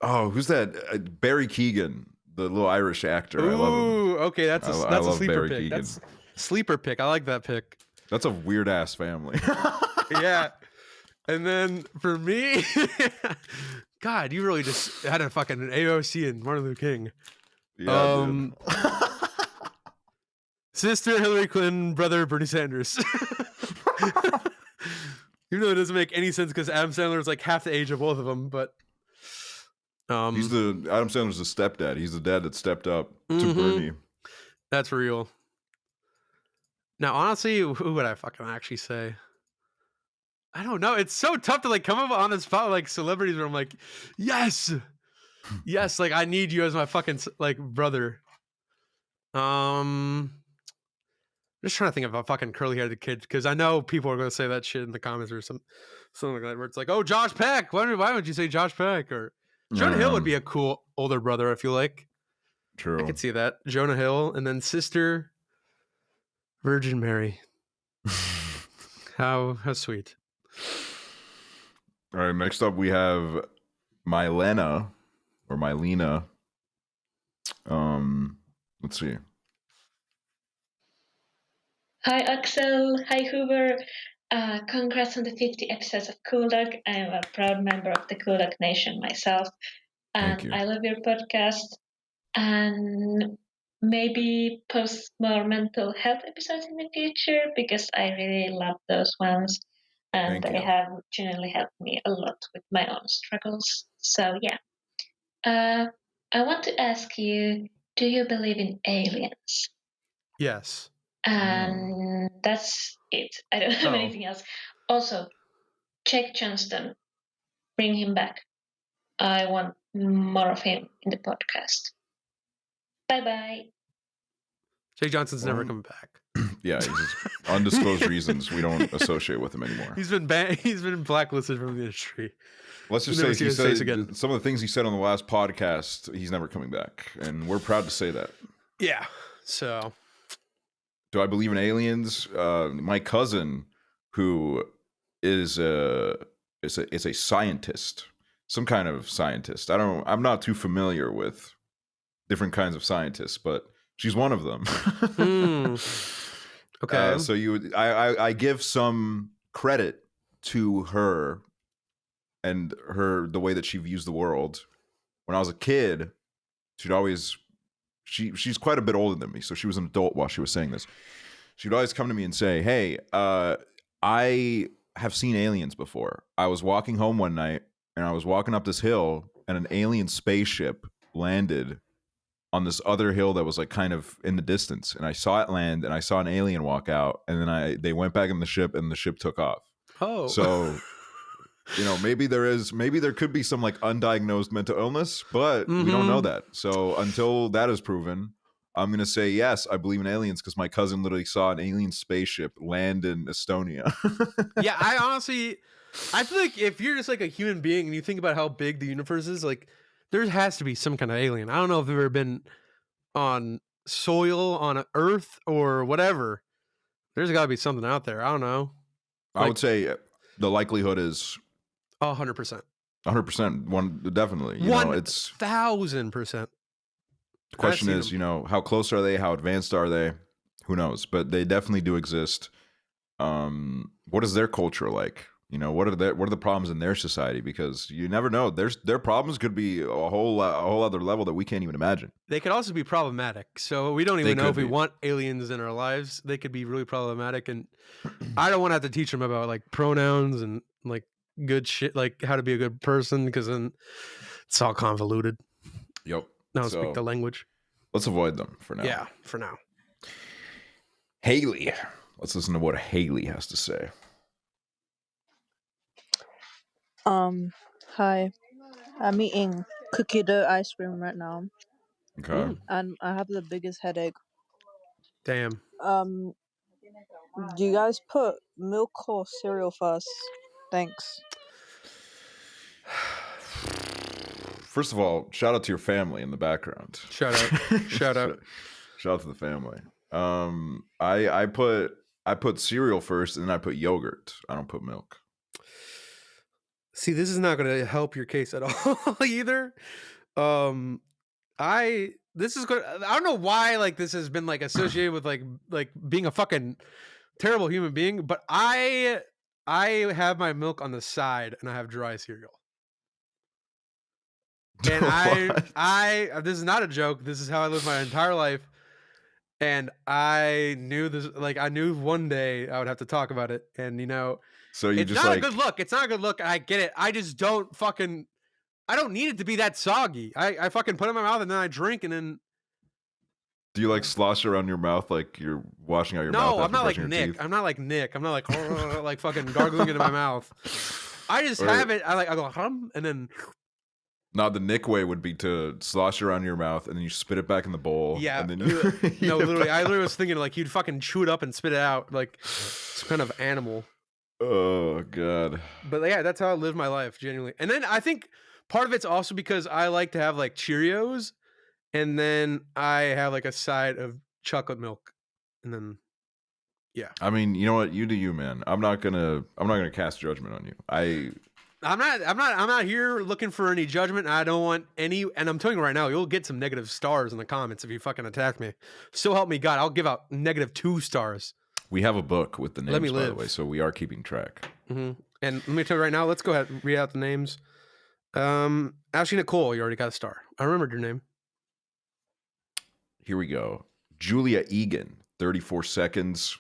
Who's that? Barry Keoghan, the little Irish actor. Ooh, I love him. Okay, that's a sleeper Barry pick. Keoghan. That's sleeper pick. I like that pick. That's a weird ass family. Yeah. And then for me, God, you really just had a fucking AOC and Martin Luther King. Yeah, Sister Hillary Clinton, brother Bernie Sanders. Even though it doesn't make any sense because Adam Sandler is like half the age of both of them, but Adam Sandler's the stepdad. He's the dad that stepped up to Bernie. That's real. Now, honestly, who would I fucking actually say? I don't know. It's so tough to like come up on the spot like celebrities where I'm like, yes, like I need you as my fucking like brother. I'm just trying to think of a fucking curly-haired kid because I know people are going to say that shit in the comments or something like that where it's like, oh, Josh Peck. Why would you say Josh Peck? Or Jonah Hill would be a cool older brother, I feel like. True. I could see that. Jonah Hill and then sister Virgin Mary. How sweet. All right, next up we have Mylena or Mylena. Let's see. Hi, Aksel. Hi, Hooverr. Congrats on the 50 episodes of COOLDOG. I am a proud member of the COOLDOG Nation myself. And I love your podcast. And maybe post more mental health episodes in the future because I really love those ones and they have genuinely helped me a lot with my own struggles. So yeah. I want to ask you, do you believe in aliens? Yes. And that's it. I don't have anything else. Also, Jake Johnston, bring him back. I want more of him in the podcast. Bye-bye. Jake Johnson's never coming back. Yeah, he's just undisclosed reasons we don't associate with him anymore. He's been blacklisted from the industry. Let's just say he said some of the things he said on the last podcast, he's never coming back. And we're proud to say that. Yeah. So do I believe in aliens? My cousin, who is a scientist, some kind of scientist. I'm not too familiar with different kinds of scientists, but she's one of them. Okay. So I give some credit to her and the way that she views the world. When I was a kid, she's quite a bit older than me, so she was an adult while she was saying this. She'd always come to me and say, "Hey, I have seen aliens before. I was walking home one night and I was walking up this hill and an alien spaceship landed on this other hill that was like kind of in the distance, and I saw it land and I saw an alien walk out, and then they went back in the ship and the ship took off." Oh. So maybe there could be some like undiagnosed mental illness, but we don't know that. So until that is proven, I'm going to say, yes, I believe in aliens because my cousin literally saw an alien spaceship land in Estonia. Yeah, I feel like if you're just like a human being and you think about how big the universe is, like there has to be some kind of alien. I don't know if they've ever been on soil, on Earth or whatever. There's got to be something out there. I don't know. I would say the likelihood is 100%. 100%. Definitely. 1,000%. The question is, how close are they? How advanced are they? Who knows? But they definitely do exist. What is their culture like? What are the problems in their society? Because you never know. Their problems could be a whole other level that we can't even imagine. They could also be problematic. So we don't even know if we want aliens in our lives. They could be really problematic, and I don't want to have to teach them about like pronouns and like good shit, like how to be a good person, because then it's all convoluted. Yep. I don't speak the language. Let's avoid them for now. Yeah, for now. Haley. Let's listen to what Haley has to say. Hi. I'm eating cookie dough ice cream right now. Okay. And I have the biggest headache. Damn. Do you guys put milk or cereal first? Thanks. First of all, shout out to your family in the background. Shout out. Shout out. Shout out to the family. I put cereal first, and then I put yogurt. I don't put milk. See, this is not going to help your case at all either. This is good. I don't know why like this has been like associated with like being a fucking terrible human being, but I have my milk on the side and I have dry cereal. And I this is not a joke. This is how I live my entire life. And I knew this, like I knew one day I would have to talk about it. And so it's not a good look. It's not a good look. I get it. I just don't I don't need it to be that soggy. I fucking put it in my mouth and then I drink and then. Do you like slosh around your mouth like you're washing out your mouth? No, I'm not like Nick. I'm not like Nick. I'm not like like fucking gargling into my mouth. I just have it. I go hum and then. No, the Nick way would be to slosh around your mouth and then you spit it back in the bowl. Yeah. And then no, literally, I literally was thinking like you'd fucking chew it up and spit it out like some kind of animal. Oh god. But yeah, that's how I live my life genuinely. And then I think part of it's also because I like to have like Cheerios, and then I have like a side of chocolate milk, and then yeah. I mean, you know what? You do you, man. I'm not gonna cast judgment on you. I'm not here looking for any judgment. I don't want any, and I'm telling you right now, you'll get some negative stars in the comments if you fucking attack me. So help me God, I'll give out -2 stars. We have a book with the names, Let me by live. the way, so we are keeping track. Mm-hmm. And let me tell you right now, let's go ahead and read out the names. Ashley Nicole, you already got a star. I remembered your name. Here we go. Julia Egan, 34 seconds.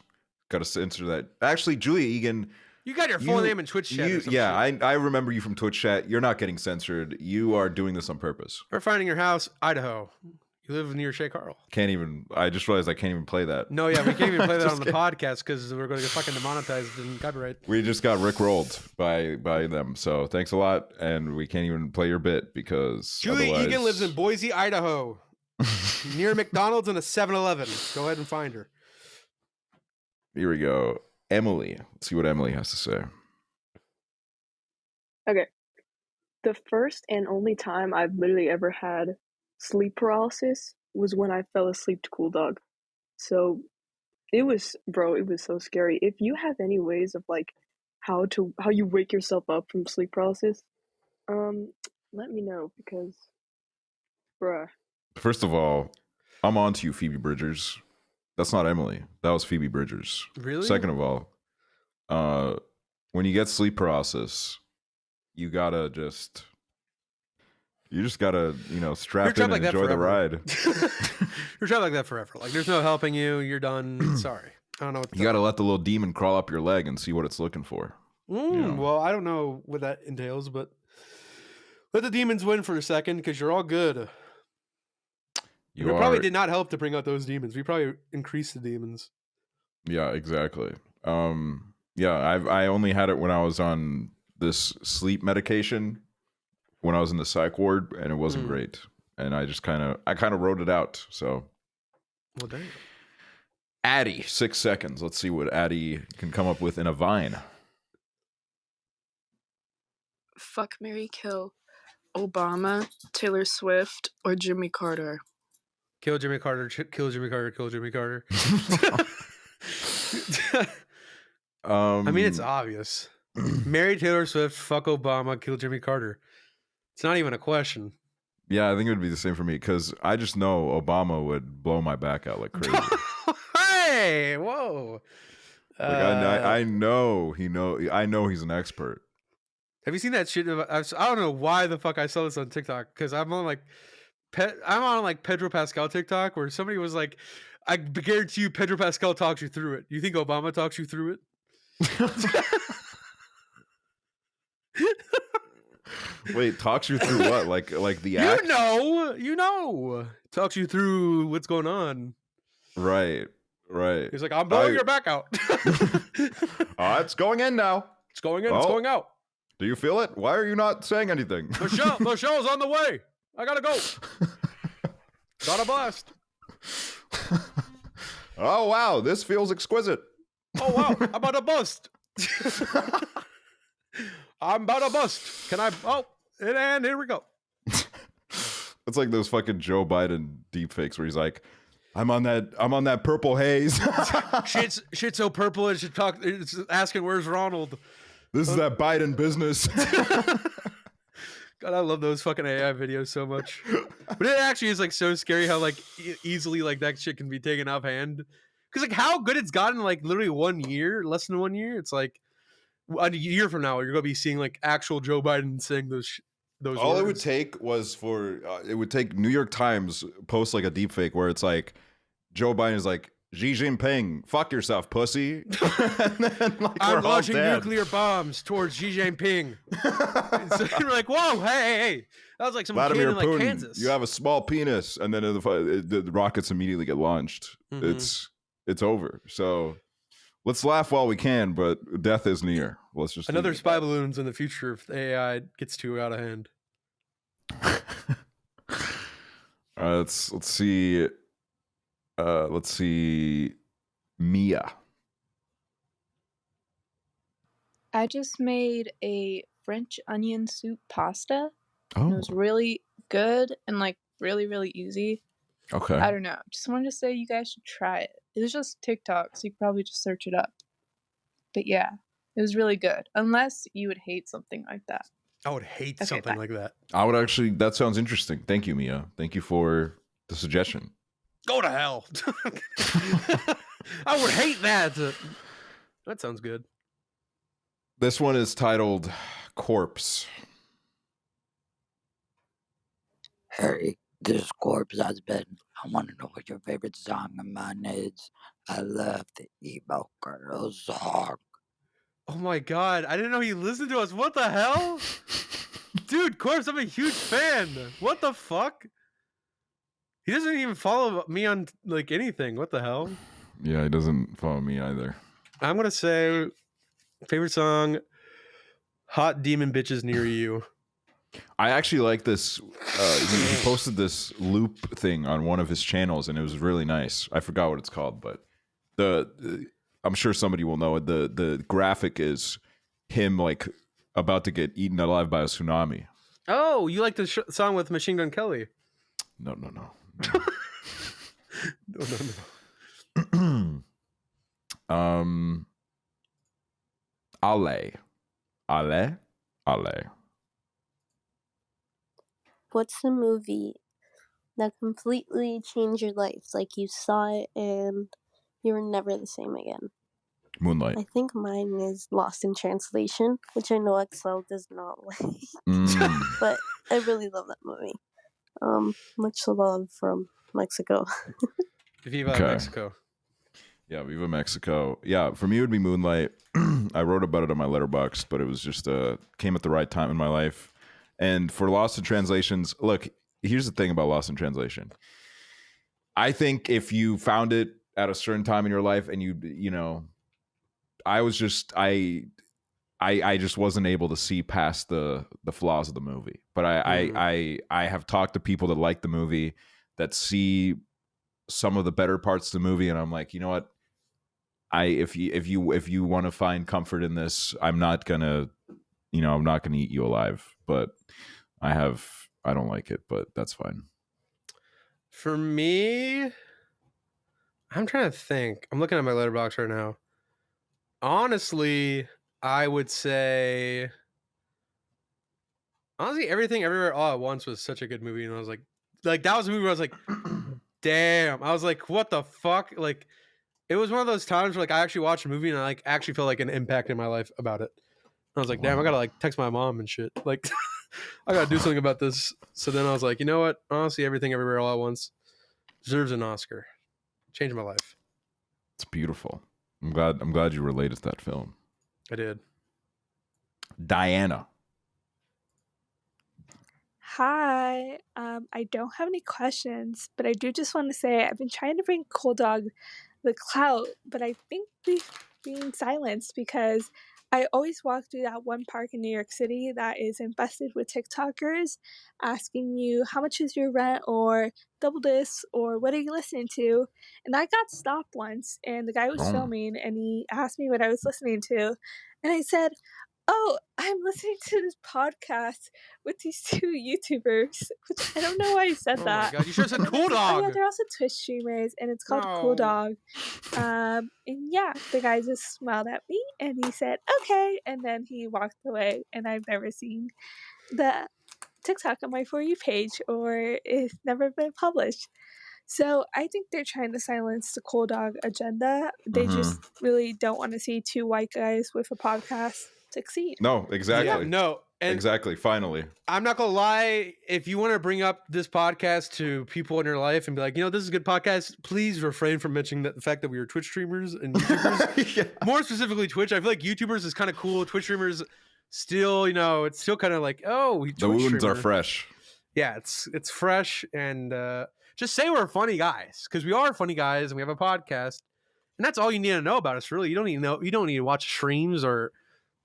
Got to censor that. Actually, Julia Egan. You got your full name in Twitch chat. Or some shit. I remember you from Twitch chat. You're not getting censored. You are doing this on purpose. We're finding your house, Idaho. You live near Shea Carl. I just realized I can't even play that. No, yeah, we can't even play that on the podcast because we're going to get fucking demonetized and copyright. We just got rickrolled by them. So thanks a lot. And we can't even play your bit because Julie Egan lives in Boise, Idaho. Near McDonald's and a 7-Eleven. Go ahead and find her. Here we go. Emily. Let's see what Emily has to say. Okay. The first and only time I've literally ever had sleep paralysis was when I fell asleep to COOLDOG. So it was so scary. If you have any ways of like how you wake yourself up from sleep paralysis, let me know because bruh. First of all, I'm on to you, Phoebe Bridgers. That's not Emily. That was Phoebe Bridgers. Really? Second of all, when you get sleep paralysis, you just gotta, strap in and enjoy the ride. You're trapped like that forever. Like there's no helping you. You're done. Sorry. I don't know what you gotta let the little demon crawl up your leg and see what it's looking for. Well, I don't know what that entails, but let the demons win for a second because you're all good. We probably did not help to bring out those demons. We probably increased the demons. Yeah, exactly. I only had it when I was on this sleep medication when I was in the psych ward, and it wasn't great. And I just kind of wrote it out. So, well, damn. Addie, 6 seconds. Let's see what Addie can come up with in a vine. Fuck, marry, kill Obama, Taylor Swift, or Jimmy Carter. Kill Jimmy Carter, kill Jimmy Carter, kill Jimmy Carter. I mean, it's obvious. Marry Taylor Swift, fuck Obama, kill Jimmy Carter. It's not even a question. Yeah, I think it would be the same for me because I just know Obama would blow my back out like crazy. Hey, whoa! Like I know he's an expert. Have you seen that shit? I don't know why the fuck I saw this on TikTok because I'm on Pedro Pascal TikTok where somebody was like, I guarantee you Pedro Pascal talks you through it. You think Obama talks you through it? Wait, talks you through what? Like the act? You know. Talks you through what's going on. Right. He's like, I'm blowing your back out. It's going in now. It's going in, it's going out. Do you feel it? Why are you not saying anything? Michelle's on the way. I gotta go. Got a blast. Oh wow, this feels exquisite. Oh wow, I'm about to bust. I'm about to bust. Can I? Oh, and here we go. It's like those fucking Joe Biden deepfakes where he's like, I'm on that purple haze. shit's so purple. It's asking where's Ronald. This is that Biden business. God, I love those fucking AI videos so much. But it actually is like so scary how like easily like that shit can be taken off hand. Because like how good it's gotten like literally 1 year, less than 1 year. It's like a year from now you're gonna be seeing like actual Joe Biden saying those. All words. It would take was for it would take New York Times post like a deepfake where it's like Joe Biden is like, Xi Jinping, fuck yourself, pussy. And then, like, I'm launching nuclear bombs towards Xi Jinping. So you're like, whoa, hey. That was like some kid in like Putin, Kansas. You have a small penis, and then the rockets immediately get launched. Mm-hmm. It's over. So let's laugh while we can, but death is near. Let's just another spy balloons in the future if the AI gets too out of hand. All right, let's see. Let's see, Mia. I just made a French onion soup pasta. Oh. It was really good and like really, really easy. Okay. I don't know. Just wanted to say you guys should try it. It was just TikTok, so you could probably just search it up. But yeah, it was really good. Unless you would hate something like that. I would hate something like that. I would actually. That sounds interesting. Thank you, Mia. Thank you for the suggestion. Go to hell. I would hate that. That sounds good. This one is titled Corpse. Hey, This corpse has been. I want to know what your favorite song of mine is. I love the emo girl song. Oh my god, I didn't know he listened to us. What the hell? Dude, Corpse, I'm a huge fan. What the fuck? He doesn't even follow me on like anything. What the hell? Yeah, he doesn't follow me either. I'm gonna say favorite song, Hot Demon Bitches Near You. I actually like this. He posted this loop thing on one of his channels, and it was really nice. I forgot what it's called, but I'm sure somebody will know it. The graphic is him like about to get eaten alive by a tsunami. Oh, you like the song with Machine Gun Kelly? No. No. Ale. What's the movie that completely changed your life? Like you saw it and you were never the same again. Moonlight. I think mine is Lost in Translation, which I know Aksel does not like. But I really love that movie. Much love from Mexico. Viva Mexico. Yeah, Viva Mexico. Yeah, for me it would be Moonlight. I wrote about it on my letterbox, but it was just came at the right time in my life. And for Lost in Translations, look, here's the thing about Lost in Translation. I think if you found it at a certain time in your life and you know, I just wasn't able to see past the flaws of the movie. But I have talked to people that like the movie, that see some of the better parts of the movie, and I'm like, you know what? If you want to find comfort in this, I'm not gonna eat you alive. But I don't like it, but that's fine. For me, I'm trying to think. I'm looking at my letterbox right now. Honestly, I would say Everything Everywhere All at Once was such a good movie, and I was like that was a movie where I was like, damn. I was like, what the fuck? Like, it was one of those times where like I actually watched a movie and I like actually felt like an impact in my life about it. I was like, damn, I gotta like text my mom and shit. Like, I gotta do something about this. So then I was like, you know what? Honestly, Everything Everywhere All at Once deserves an Oscar. Changed my life. It's beautiful. I'm glad you related to that film. I did. Diana. Hi. I don't have any questions, but I do just want to say I've been trying to bring COOLDOG the clout, but I think we've been silenced because I always walk through that one park in New York City that is infested with TikTokers asking you how much is your rent or double this or what are you listening to? And I got stopped once and the guy was filming and he asked me what I was listening to. And I said, oh, I'm listening to this podcast with these two YouTubers, which I don't know why I said that. Oh my god, you should have said Oh yeah, COOLDOG. they're also Twitch streamers, and it's called No. COOLDOG. And yeah, the guy just smiled at me, and he said, okay, and then he walked away, and I've never seen the TikTok on my For You page, or it's never been published. So I think they're trying to silence the COOLDOG agenda. They just really don't want to see two white guys with a podcast succeed. No, exactly. Yeah, no. And exactly. Finally. I'm not gonna lie. If you want to bring up this podcast to people in your life and be like, you know, this is a good podcast, please refrain from mentioning the fact that we are Twitch streamers and YouTubers. Yeah. More specifically, Twitch. I feel like YouTubers is kind of cool. Twitch streamers still, you know, it's still kind of like, oh, the wounds are fresh. Yeah, it's fresh, and just say we're funny guys, because we are funny guys and we have a podcast, and that's all you need to know about us. Really, you don't need to watch streams or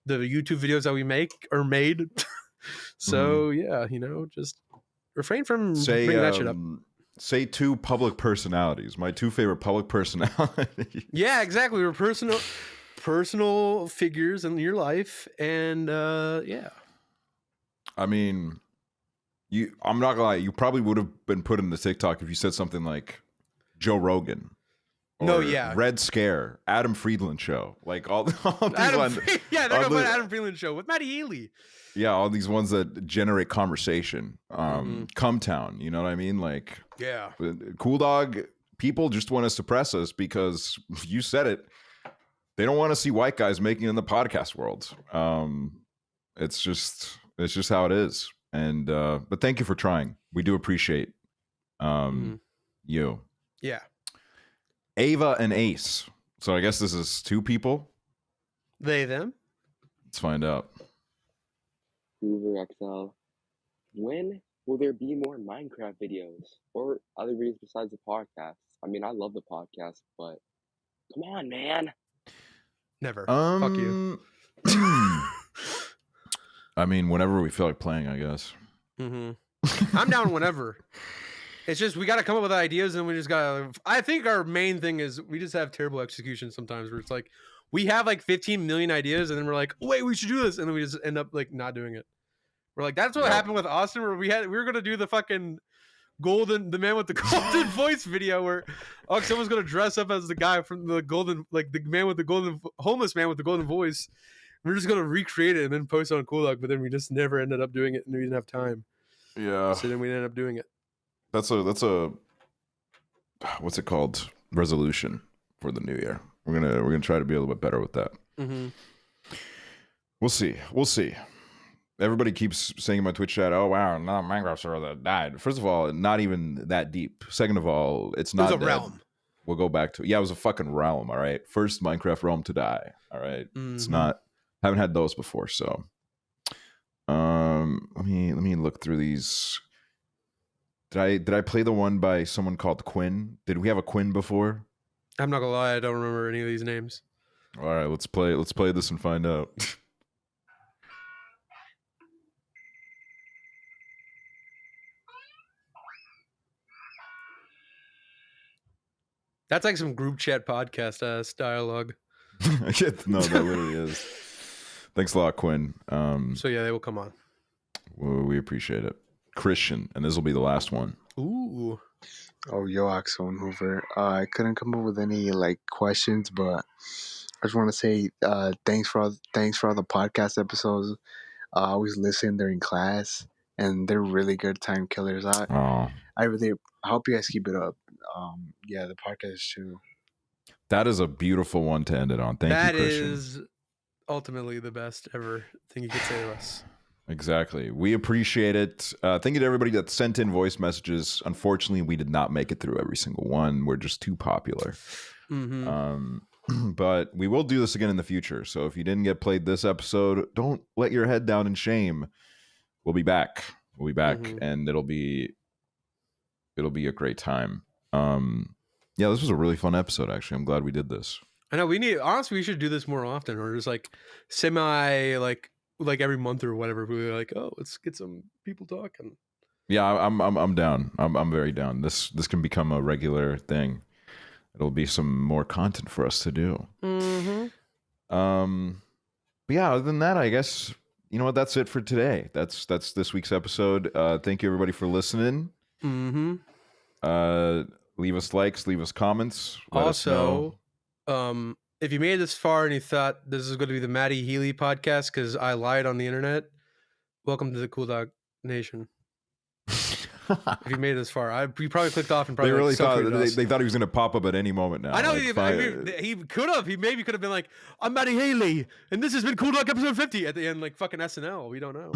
the YouTube videos that we make or made. So yeah, you know, just refrain from bringing that shit up. Say two public personalities. My two favorite public personalities. Yeah, exactly. We're personal figures in your life, and yeah. I mean, I'm not gonna lie, you probably would have been put in the TikTok if you said something like Joe Rogan. No, yeah. Red Scare, Adam Friedland Show. Like all these ones. Yeah, they're going to Adam Friedland Show with Matty Healy. Yeah, all these ones that generate conversation. Cumtown, you know what I mean? Like, yeah. COOLDOG, people just want to suppress us because you said it. They don't want to see white guys making it in the podcast world. It's just how it is. And but thank you for trying. We do appreciate You. Yeah. Ava and Ace. So I guess this is 2 people. They, them? Let's find out. Hooverr XL. When will there be more Minecraft videos or other videos besides the podcast? I mean, I love the podcast, but come on, man. Never. Fuck you. I mean, whenever we feel like playing, I guess. I'm down whenever. It's just we got to come up with ideas, and we just got to. I think our main thing is we just have terrible execution sometimes, where it's like we have like 15 million ideas, and then we're like, oh, wait, we should do this, and then we just end up like not doing it. We're like, that's what happened with Austin, where we were gonna do the fucking the man with the golden voice video, where someone's gonna dress up as the guy from the golden, like the man with the golden, homeless man with the golden voice. We're just gonna recreate it and then post it on COOLDOG, but then we just never ended up doing it, and we didn't have time. Yeah. So then we ended up doing it. That's a what's it called? Resolution for the new year. We're gonna try to be a little bit better with that. We'll see. Everybody keeps saying in my Twitch chat, "Oh wow, no Minecraft server that died." First of all, not even that deep. Second of all, it's not a dead. realm. We'll go back to it. Yeah, it was a fucking realm. All right, first Minecraft realm to die. All right, it's not. Haven't had those before, so. Let me look through these. Did I play the one by someone called Quinn? Did we have a Quinn before? I'm not gonna lie, I don't remember any of these names. All right, let's play this and find out. That's like some group chat podcast dialogue. No, that literally is. Thanks a lot, Quinn. So yeah, they will come on. We appreciate it. Christian, and this will be the last one. Ooh. Oh, yo, Aksually and Hooverr. I couldn't come up with any like questions, but I just want to say thanks for all the podcast episodes. I always listen during class, and they're really good time killers. I hope you guys keep it up. Yeah, the podcast too. That is a beautiful one to end it on. Thank you, Christian. That is ultimately the best ever thing you could say to us. Exactly. We appreciate it. Thank you to everybody that sent in voice messages. Unfortunately, we did not make it through every single one. We're just too popular. But we will do this again in the future. So if you didn't get played this episode, don't let your head down in shame. We'll be back. And it'll be a great time. Yeah, this was a really fun episode, actually. I'm glad we did this. I know honestly, we should do this more often, or just like semi like every month or whatever. We're like, oh, let's get some people talking. Yeah, I'm down. I'm very down. This can become a regular thing. It'll be some more content for us to do. But yeah, other than that, I guess you know what. That's it for today. That's this week's episode. Thank you everybody for listening. Leave us likes, leave us comments. Let us know. If you made it this far and you thought this is going to be the Maddie Healy podcast because I lied on the internet, welcome to the COOLDOG Nation. If you made it this far, you probably clicked off and probably they really thought they thought he was going to pop up at any moment now. I know he could have. He maybe could have been like, "I'm Maddie Healy, and this has been COOLDOG episode 50" at the end, like fucking SNL. We don't know.